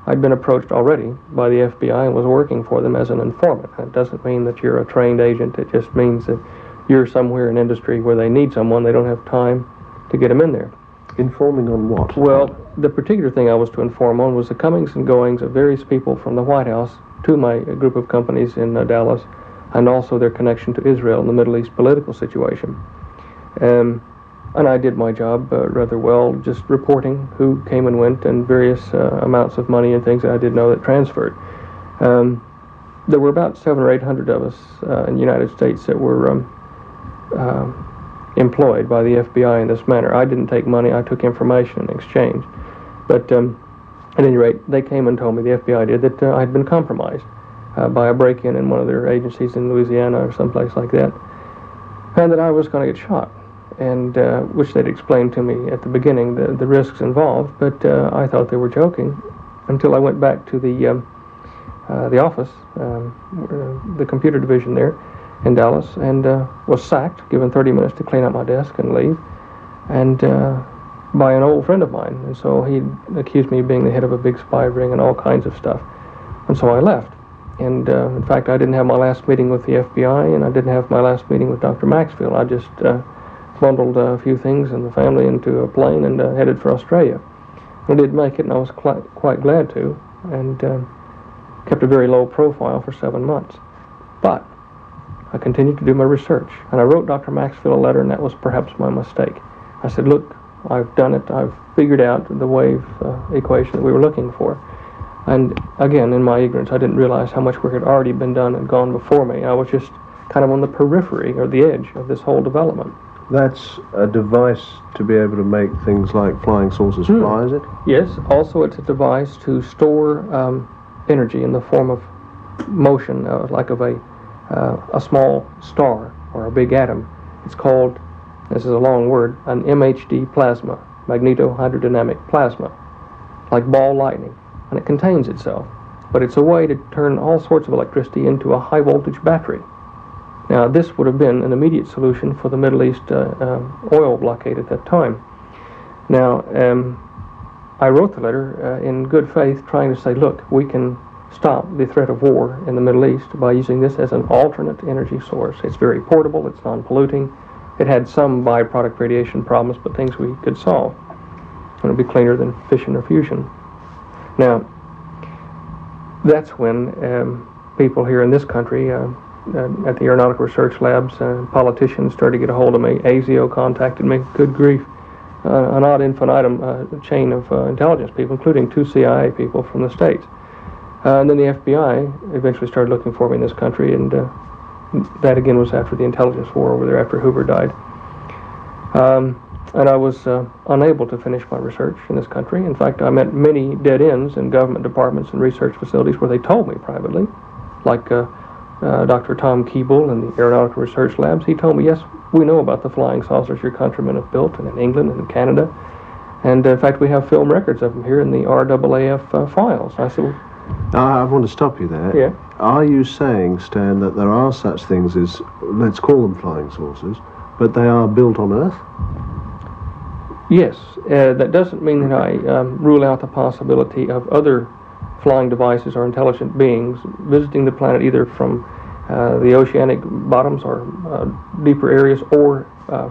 I'd been approached already by the FBI and was working for them as an informant. That doesn't mean that you're a trained agent. It just means that you're somewhere in industry where they need someone. They don't have time to get them in there. Informing on what? Well, the particular thing I was to inform on was the comings and goings of various people from the White House to my group of companies in Dallas, and also their connection to Israel and the Middle East political situation. And I did my job rather well, just reporting who came and went and various amounts of money and things that I did know that transferred. There were about 700 or 800 of us in the United States that were employed by the FBI in this manner. I didn't take money, I took information in exchange. But at any rate, they came and told me, the FBI did, that I had been compromised by a break-in in one of their agencies in Louisiana or someplace like that, and that I was going to get shot, and which they'd explained to me at the beginning, the risks involved, but I thought they were joking until I went back to the office, the computer division there in Dallas, and was sacked, given 30 minutes to clean up my desk and leave, and by an old friend of mine. And so he accused me of being the head of a big spy ring and all kinds of stuff. And so I left. And in fact, I didn't have my last meeting with the FBI, and I didn't have my last meeting with Dr. Maxfield. I just bundled a few things and the family into a plane and headed for Australia. I did make it, and I was quite glad to, and kept a very low profile for 7 months. But I continued to do my research, and I wrote Dr. Maxfield a letter, and that was perhaps my mistake. I said, look, I've done it. I've figured out the wave equation that we were looking for. And again, in my ignorance, I didn't realize how much work had already been done and gone before me. I was just kind of on the periphery or the edge of this whole development. That's a device to be able to make things like flying saucers fly, is it? Yes. Also, it's a device to store energy in the form of motion, like of a small star or a big atom. It's called, this is a long word, an MHD plasma, magnetohydrodynamic plasma, like ball lightning. And it contains itself. But it's a way to turn all sorts of electricity into a high-voltage battery. Now, this would have been an immediate solution for the Middle East oil blockade at that time. Now, I wrote the letter in good faith, trying to say, look, we can stop the threat of war in the Middle East by using this as an alternate energy source. It's very portable, it's non-polluting. It had some byproduct radiation problems, but things we could solve. It would be cleaner than fission or fusion. Now, that's when people here in this country, at the Aeronautical Research Labs, politicians started to get a hold of me. ASIO contacted me. Good grief. An ad infinitum chain of intelligence people, including 2 CIA people from the States. And then the FBI eventually started looking for me in this country, and that again was after the intelligence war over there, after Hoover died. And I was unable to finish my research in this country. In fact, I met many dead ends in government departments and research facilities where they told me privately, like Dr. Tom Keeble in the Aeronautical Research Labs. He told me, yes, we know about the flying saucers your countrymen have built, and in England and in Canada. And in fact, we have film records of them here in the RAAF files. I said, well, I want to stop you there. Yeah. Are you saying, Stan, that there are such things as, let's call them flying saucers, but they are built on Earth? Yes, that doesn't mean that I rule out the possibility of other flying devices or intelligent beings visiting the planet either from the oceanic bottoms or deeper areas or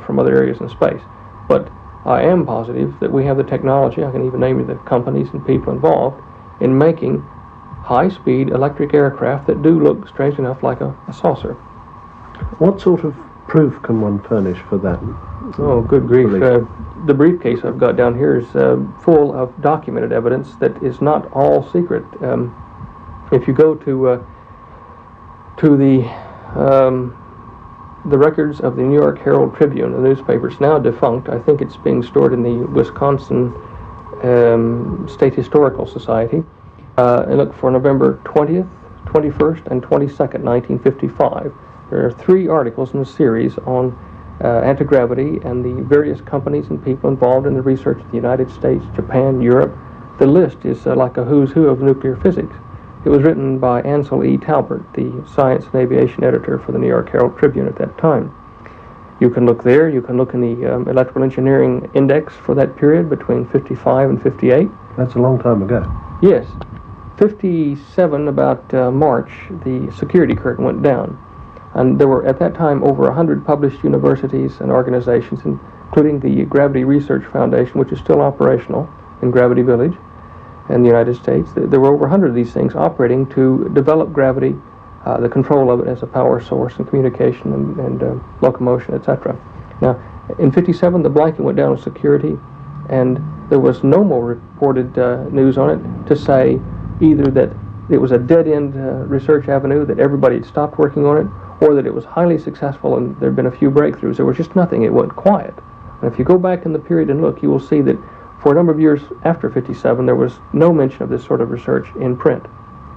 from other areas in space. But I am positive that we have the technology, I can even name you the companies and people involved, in making high-speed electric aircraft that do look, strange enough, like a saucer. What sort of proof can one furnish for that? Oh, good grief. The briefcase I've got down here is full of documented evidence that is not all secret. If you go to the records of the New York Herald Tribune, the newspaper, it's now defunct. I think it's being stored in the Wisconsin State Historical Society. And look for November 20th, 21st, and 22nd, 1955. There are 3 articles in a series on anti-gravity and the various companies and people involved in the research in the United States, Japan, Europe. The list is like a who's who of nuclear physics. It was written by Ansel E. Talbert, the science and aviation editor for the New York Herald Tribune at that time. You can look there. You can look in the electrical engineering index for that period between 55 and 58. That's a long time ago. Yes. 57, about March, the security curtain went down. And there were, at that time, over 100 published universities and organizations, including the Gravity Research Foundation, which is still operational in Gravity Village in the United States. There were over 100 of these things operating to develop gravity, the control of it as a power source and communication and locomotion, etc. Now, in 57, the blanket went down with security, and there was no more reported news on it to say either that it was a dead-end research avenue, that everybody had stopped working on it, or that it was highly successful and there had been a few breakthroughs. There was just nothing. It went quiet. And if you go back in the period and look, you will see that for a number of years after 57, there was no mention of this sort of research in print.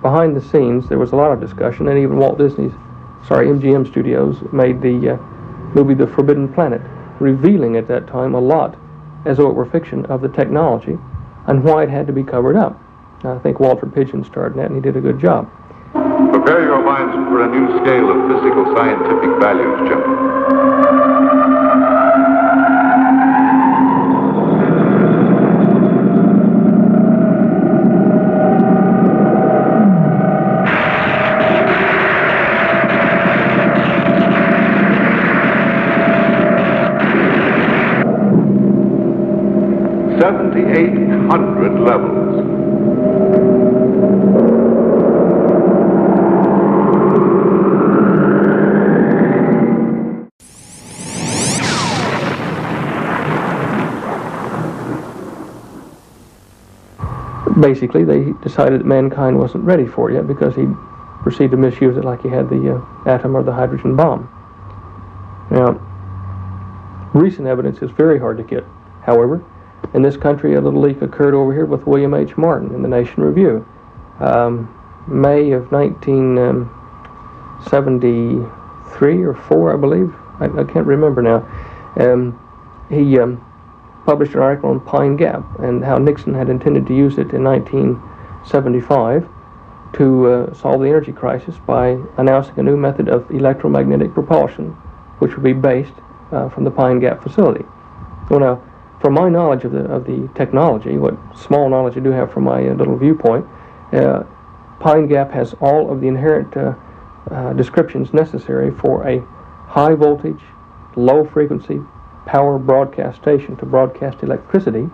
Behind the scenes, there was a lot of discussion, and even MGM Studios made the movie The Forbidden Planet, revealing at that time a lot, as though it were fiction, of the technology and why it had to be covered up. I think Walter Pidgeon starred in that, and he did a good job. Prepare your minds for a new scale of physical scientific values, gentlemen. Levels. Basically, they decided that mankind wasn't ready for it yet because he proceeded to misuse it like he had the atom or the hydrogen bomb. Now, recent evidence is very hard to get. However, in this country, a little leak occurred over here with William H. Martin in the Nation Review. May of 1973 or 4, I believe. I can't remember now. He published an article on Pine Gap and how Nixon had intended to use it in 1975 to solve the energy crisis by announcing a new method of electromagnetic propulsion, which would be based from the Pine Gap facility. Well, now, from my knowledge of the technology, what small knowledge I do have from my little viewpoint, Pine Gap has all of the inherent descriptions necessary for a high voltage, low frequency power broadcast station to broadcast electricity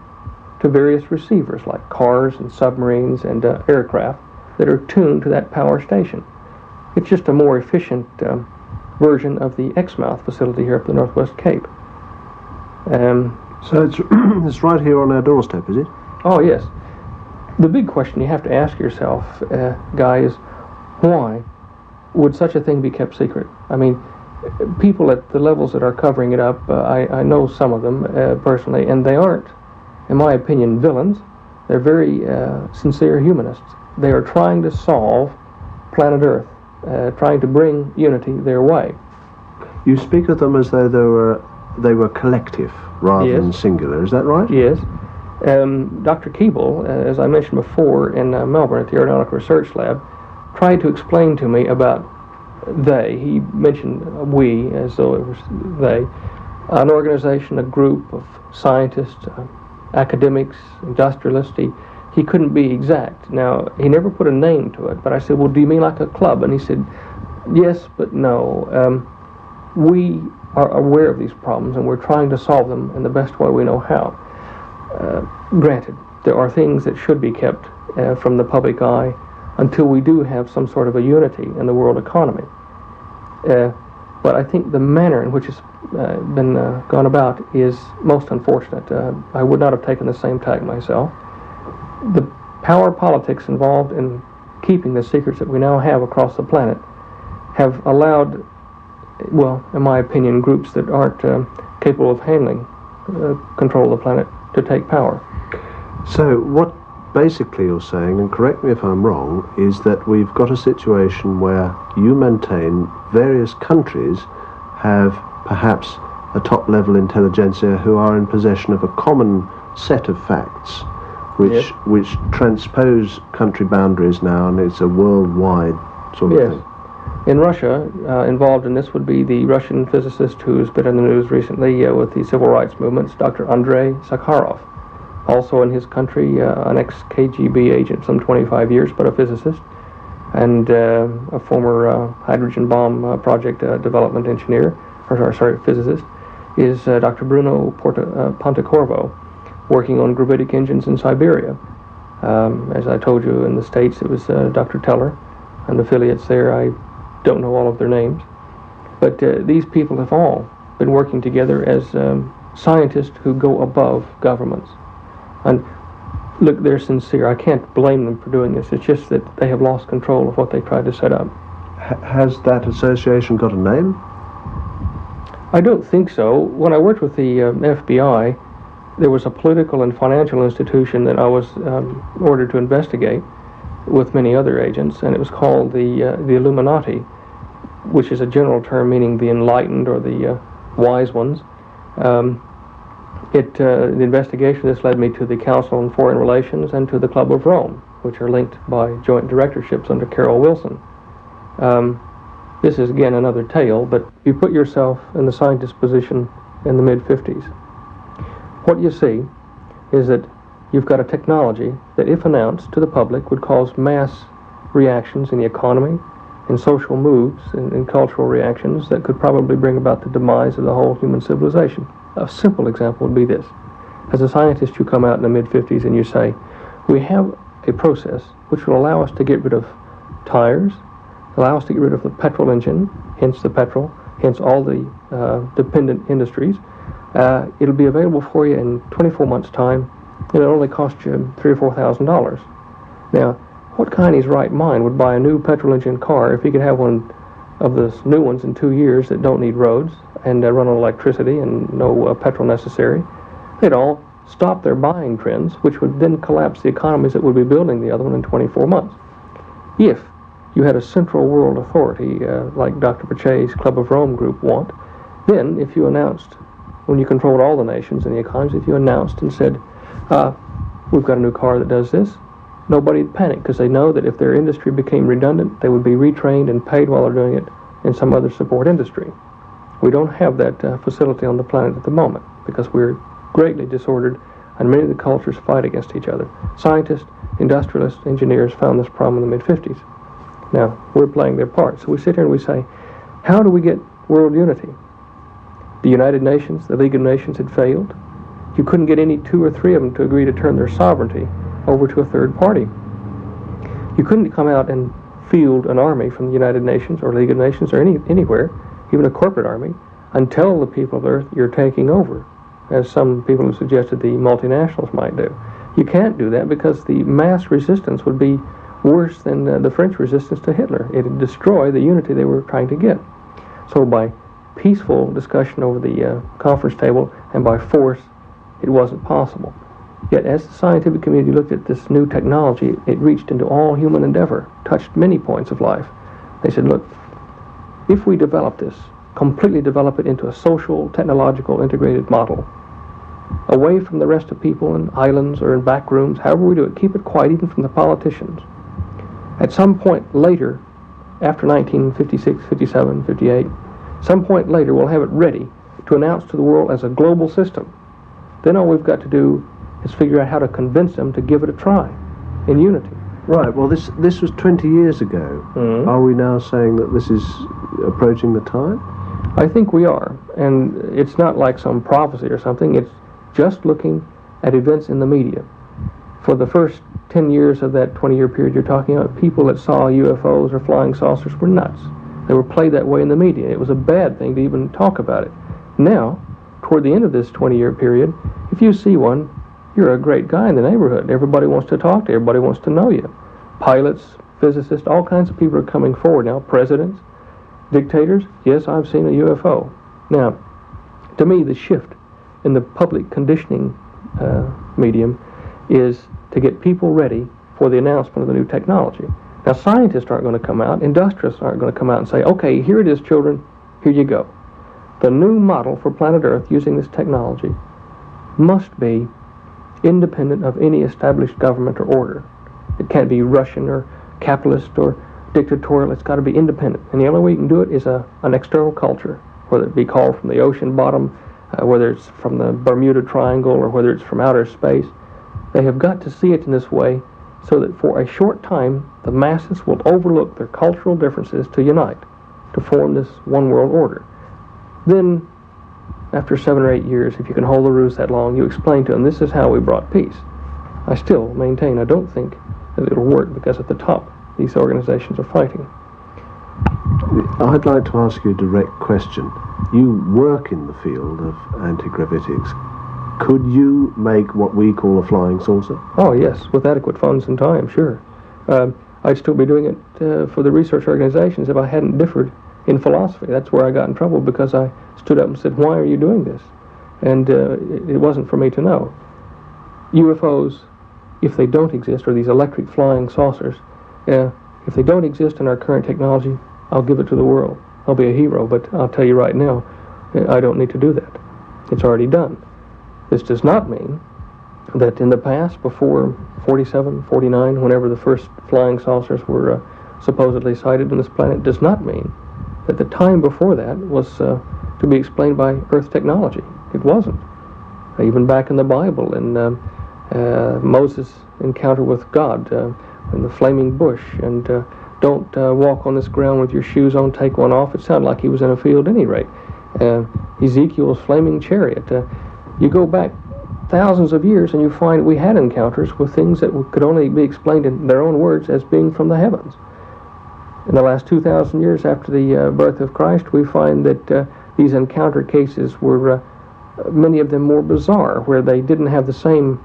to various receivers like cars and submarines and aircraft that are tuned to that power station. It's just a more efficient version of the Exmouth facility here up the Northwest Cape. So it's right here on our doorstep, is it? Oh, yes. The big question you have to ask yourself, Guy, is why would such a thing be kept secret? I mean, people at the levels that are covering it up, I know some of them personally, and they aren't, in my opinion, villains. They're very sincere humanists. They are trying to solve planet Earth, trying to bring unity their way. You speak of them as though they were collective rather than singular, is that right? Yes. Dr. Keeble, as I mentioned before, in Melbourne at the Aeronautical Research Lab, tried to explain to me about they. He mentioned we as though it was they. an organization, a group of scientists, academics, industrialists. He couldn't be exact. Now, he never put a name to it, but I said, well, do you mean like a club? And he said, yes, but no. We are aware of these problems, and we're trying to solve them in the best way we know how. Granted, there are things that should be kept from the public eye until we do have some sort of a unity in the world economy. But I think the manner in which it's been gone about is most unfortunate. I would not have taken the same tack myself. The power politics involved in keeping the secrets that we now have across the planet have allowed, well, in my opinion, groups that aren't capable of handling control of the planet to take power. So what basically you're saying, and correct me if I'm wrong, is that we've got a situation where you maintain various countries have perhaps a top-level intelligentsia who are in possession of a common set of facts which transpose country boundaries now, and it's a worldwide sort of thing. In Russia, involved in this would be the Russian physicist who's been in the news recently with the civil rights movements, Dr. Andrei Sakharov. Also in his country, an ex-KGB agent, some 25 years, but a physicist, and a former hydrogen bomb project development engineer, physicist, is Dr. Bruno Pontecorvo, working on gravitic engines in Siberia. As I told you, in the States, it was Dr. Teller and affiliates there. I don't know all of their names. But these people have all been working together as scientists who go above governments. And look, they're sincere. I can't blame them for doing this. It's just that they have lost control of what they tried to set up. Has that association got a name? I don't think so. When I worked with the FBI, there was a political and financial institution that I was ordered to investigate with many other agents, and it was called the Illuminati, which is a general term meaning the enlightened or the wise ones. The investigation of this led me to the Council on Foreign Relations and to the Club of Rome, which are linked by joint directorships under Carol Wilson. This is again another tale, but you put yourself in the scientist's position in the mid-50s. What you see is that you've got a technology that, if announced to the public, would cause mass reactions in the economy, in social moves, in cultural reactions that could probably bring about the demise of the whole human civilization. A simple example would be this. As a scientist, you come out in the mid-50s and you say, we have a process which will allow us to get rid of tires, allow us to get rid of the petrol engine, hence the petrol, hence all the dependent industries. It'll be available for you in 24 months' time. It'll only cost you $3,000 or $4,000. Now, what kind of his right mind would buy a new petrol engine car if he could have one of the new ones in 2 years that don't need roads and run on electricity and no petrol necessary? They'd all stop their buying trends, which would then collapse the economies that would be building the other one in 24 months. If you had a central world authority like Dr. Pache's Club of Rome group want, then if you announced, when you controlled all the nations and the economies, if you announced and said, we've got a new car that does this, nobody would panic because they know that if their industry became redundant, they would be retrained and paid while they're doing it in some other support industry. We don't have that facility on the planet at the moment because we're greatly disordered and many of the cultures fight against each other. Scientists, industrialists, engineers found this problem in the mid-50s. Now, we're playing their part. So we sit here and we say, how do we get world unity? The United Nations, the League of Nations had failed. You couldn't get any 2 or 3 of them to agree to turn their sovereignty over to a third party. You couldn't come out and field an army from the United Nations or League of Nations or anywhere, even a corporate army, and tell the people of Earth you're taking over, as some people have suggested the multinationals might do. You can't do that because the mass resistance would be worse than the French resistance to Hitler. It would destroy the unity they were trying to get. So by peaceful discussion over the conference table and by force, it wasn't possible. Yet as the scientific community looked at this new technology, it reached into all human endeavor, touched many points of life. They said, look, if we develop this, completely develop it into a social, technological, integrated model, away from the rest of people in islands or in back rooms, however we do it, keep it quiet even from the politicians. At some point later, after 1956, 57, 58, some point later we'll have it ready to announce to the world as a global system. Then all we've got to do is figure out how to convince them to give it a try in unity. Right, well this was 20 years ago. Mm-hmm. Are we now saying that this is approaching the time? I think we are, and it's not like some prophecy or something. It's just looking at events in the media. For the first 10 years of that 20-year period you're talking about, people that saw UFOs or flying saucers were nuts. They were played that way in the media. It was a bad thing to even talk about it. Now, toward the end of this 20-year period, if you see one, you're a great guy in the neighborhood. Everybody wants to talk to you. Everybody wants to know you. Pilots, physicists, all kinds of people are coming forward now. Presidents, dictators. Yes, I've seen a UFO. Now, to me, the shift in the public conditioning medium is to get people ready for the announcement of the new technology. Now, scientists aren't going to come out. Industrialists aren't going to come out and say, okay, here it is, children. Here you go. The new model for planet Earth using this technology must be independent of any established government or order. It can't be Russian or capitalist or dictatorial. It's got to be independent. And the only way you can do it is an external culture, whether it be called from the ocean bottom, whether it's from the Bermuda Triangle, or whether it's from outer space. They have got to see it in this way so that for a short time the masses will overlook their cultural differences to unite, to form this one world order. Then, after 7 or 8 years, if you can hold the ruse that long, you explain to them, this is how we brought peace. I still maintain I don't think that it'll work, because at the top these organizations are fighting. I'd like to ask you a direct question. You work in the field of anti-gravitics. Could you make what we call a flying saucer? Oh yes, with adequate funds and time, sure. I'd still be doing it for the research organizations if I hadn't differed in philosophy. That's where I got in trouble, because I stood up and said, why are you doing this? And it wasn't for me to know. UFOs, if they don't exist, or these electric flying saucers, if they don't exist in our current technology, I'll give it to the world. I'll be a hero, but I'll tell you right now, I don't need to do that. It's already done. This does not mean that in the past, before 47, 49, whenever the first flying saucers were supposedly sighted on this planet, does not mean that the time before that was to be explained by Earth technology. It wasn't. Even back in the Bible, in Moses' encounter with God in the flaming bush, and don't walk on this ground with your shoes on, take one off. It sounded like he was in a field at any rate. Ezekiel's flaming chariot. You go back thousands of years and you find we had encounters with things that could only be explained in their own words as being from the heavens. In the last 2,000 years after the birth of Christ, we find that these encounter cases were, many of them, more bizarre, where they didn't have the same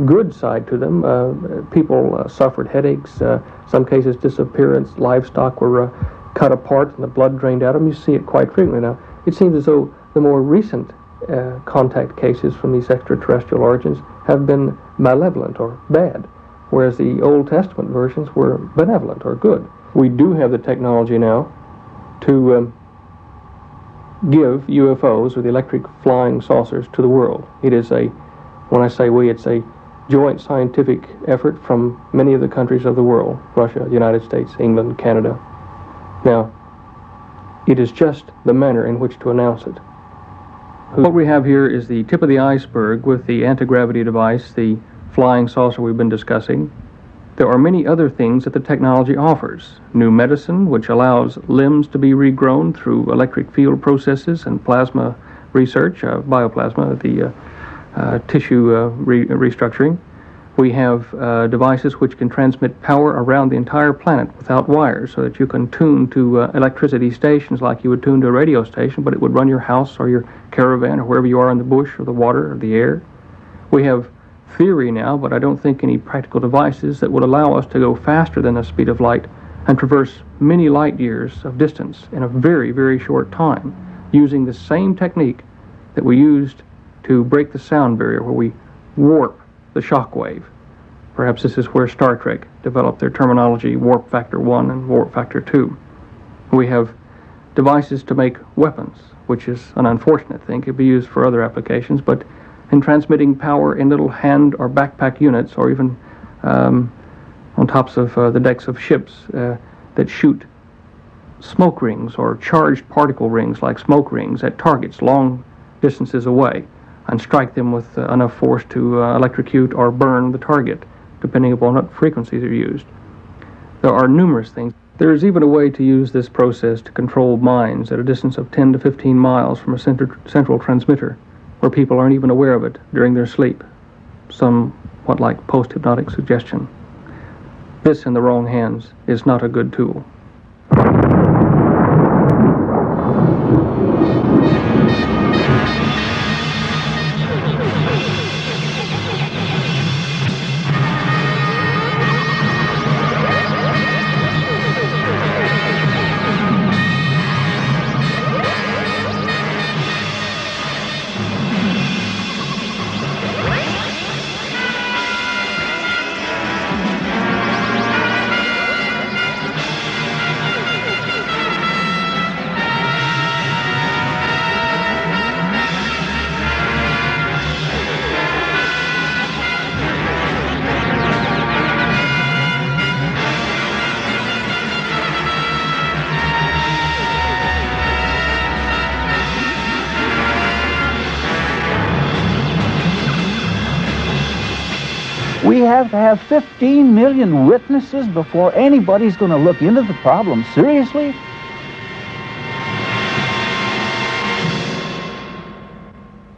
good side to them. People suffered headaches, some cases disappearance, livestock were cut apart and the blood drained out of them. You see it quite frequently now. It seems as though the more recent contact cases from these extraterrestrial origins have been malevolent or bad, whereas the Old Testament versions were benevolent or good. We do have the technology now to give UFOs, or the electric flying saucers, to the world. It is when I say we, it's a joint scientific effort from many of the countries of the world: Russia, United States, England, Canada. Now, it is just the manner in which to announce it. What we have here is the tip of the iceberg with the anti-gravity device, the flying saucer we've been discussing. There are many other things that the technology offers. New medicine, which allows limbs to be regrown through electric field processes and plasma research, bioplasma, the tissue restructuring. We have devices which can transmit power around the entire planet without wires, so that you can tune to electricity stations like you would tune to a radio station, but it would run your house or your caravan or wherever you are in the bush or the water or the air. We have theory now, but I don't think any practical devices that would allow us to go faster than the speed of light and traverse many light years of distance in a very, very short time, using the same technique that we used to break the sound barrier, where we warp the shock wave. Perhaps this is where Star Trek developed their terminology, warp factor 1 and warp factor 2. We have devices to make weapons, which is an unfortunate thing. It could be used for other applications, but in transmitting power in little hand or backpack units, or even on tops of the decks of ships that shoot smoke rings or charged particle rings like smoke rings at targets long distances away and strike them with enough force to electrocute or burn the target, depending upon what frequencies are used. There are numerous things. There is even a way to use this process to control mines at a distance of 10 to 15 miles from a central transmitter, where people aren't even aware of it during their sleep, somewhat like post-hypnotic suggestion. This, in the wrong hands, is not a good tool. We have to have 15 million witnesses before anybody's going to look into the problem seriously?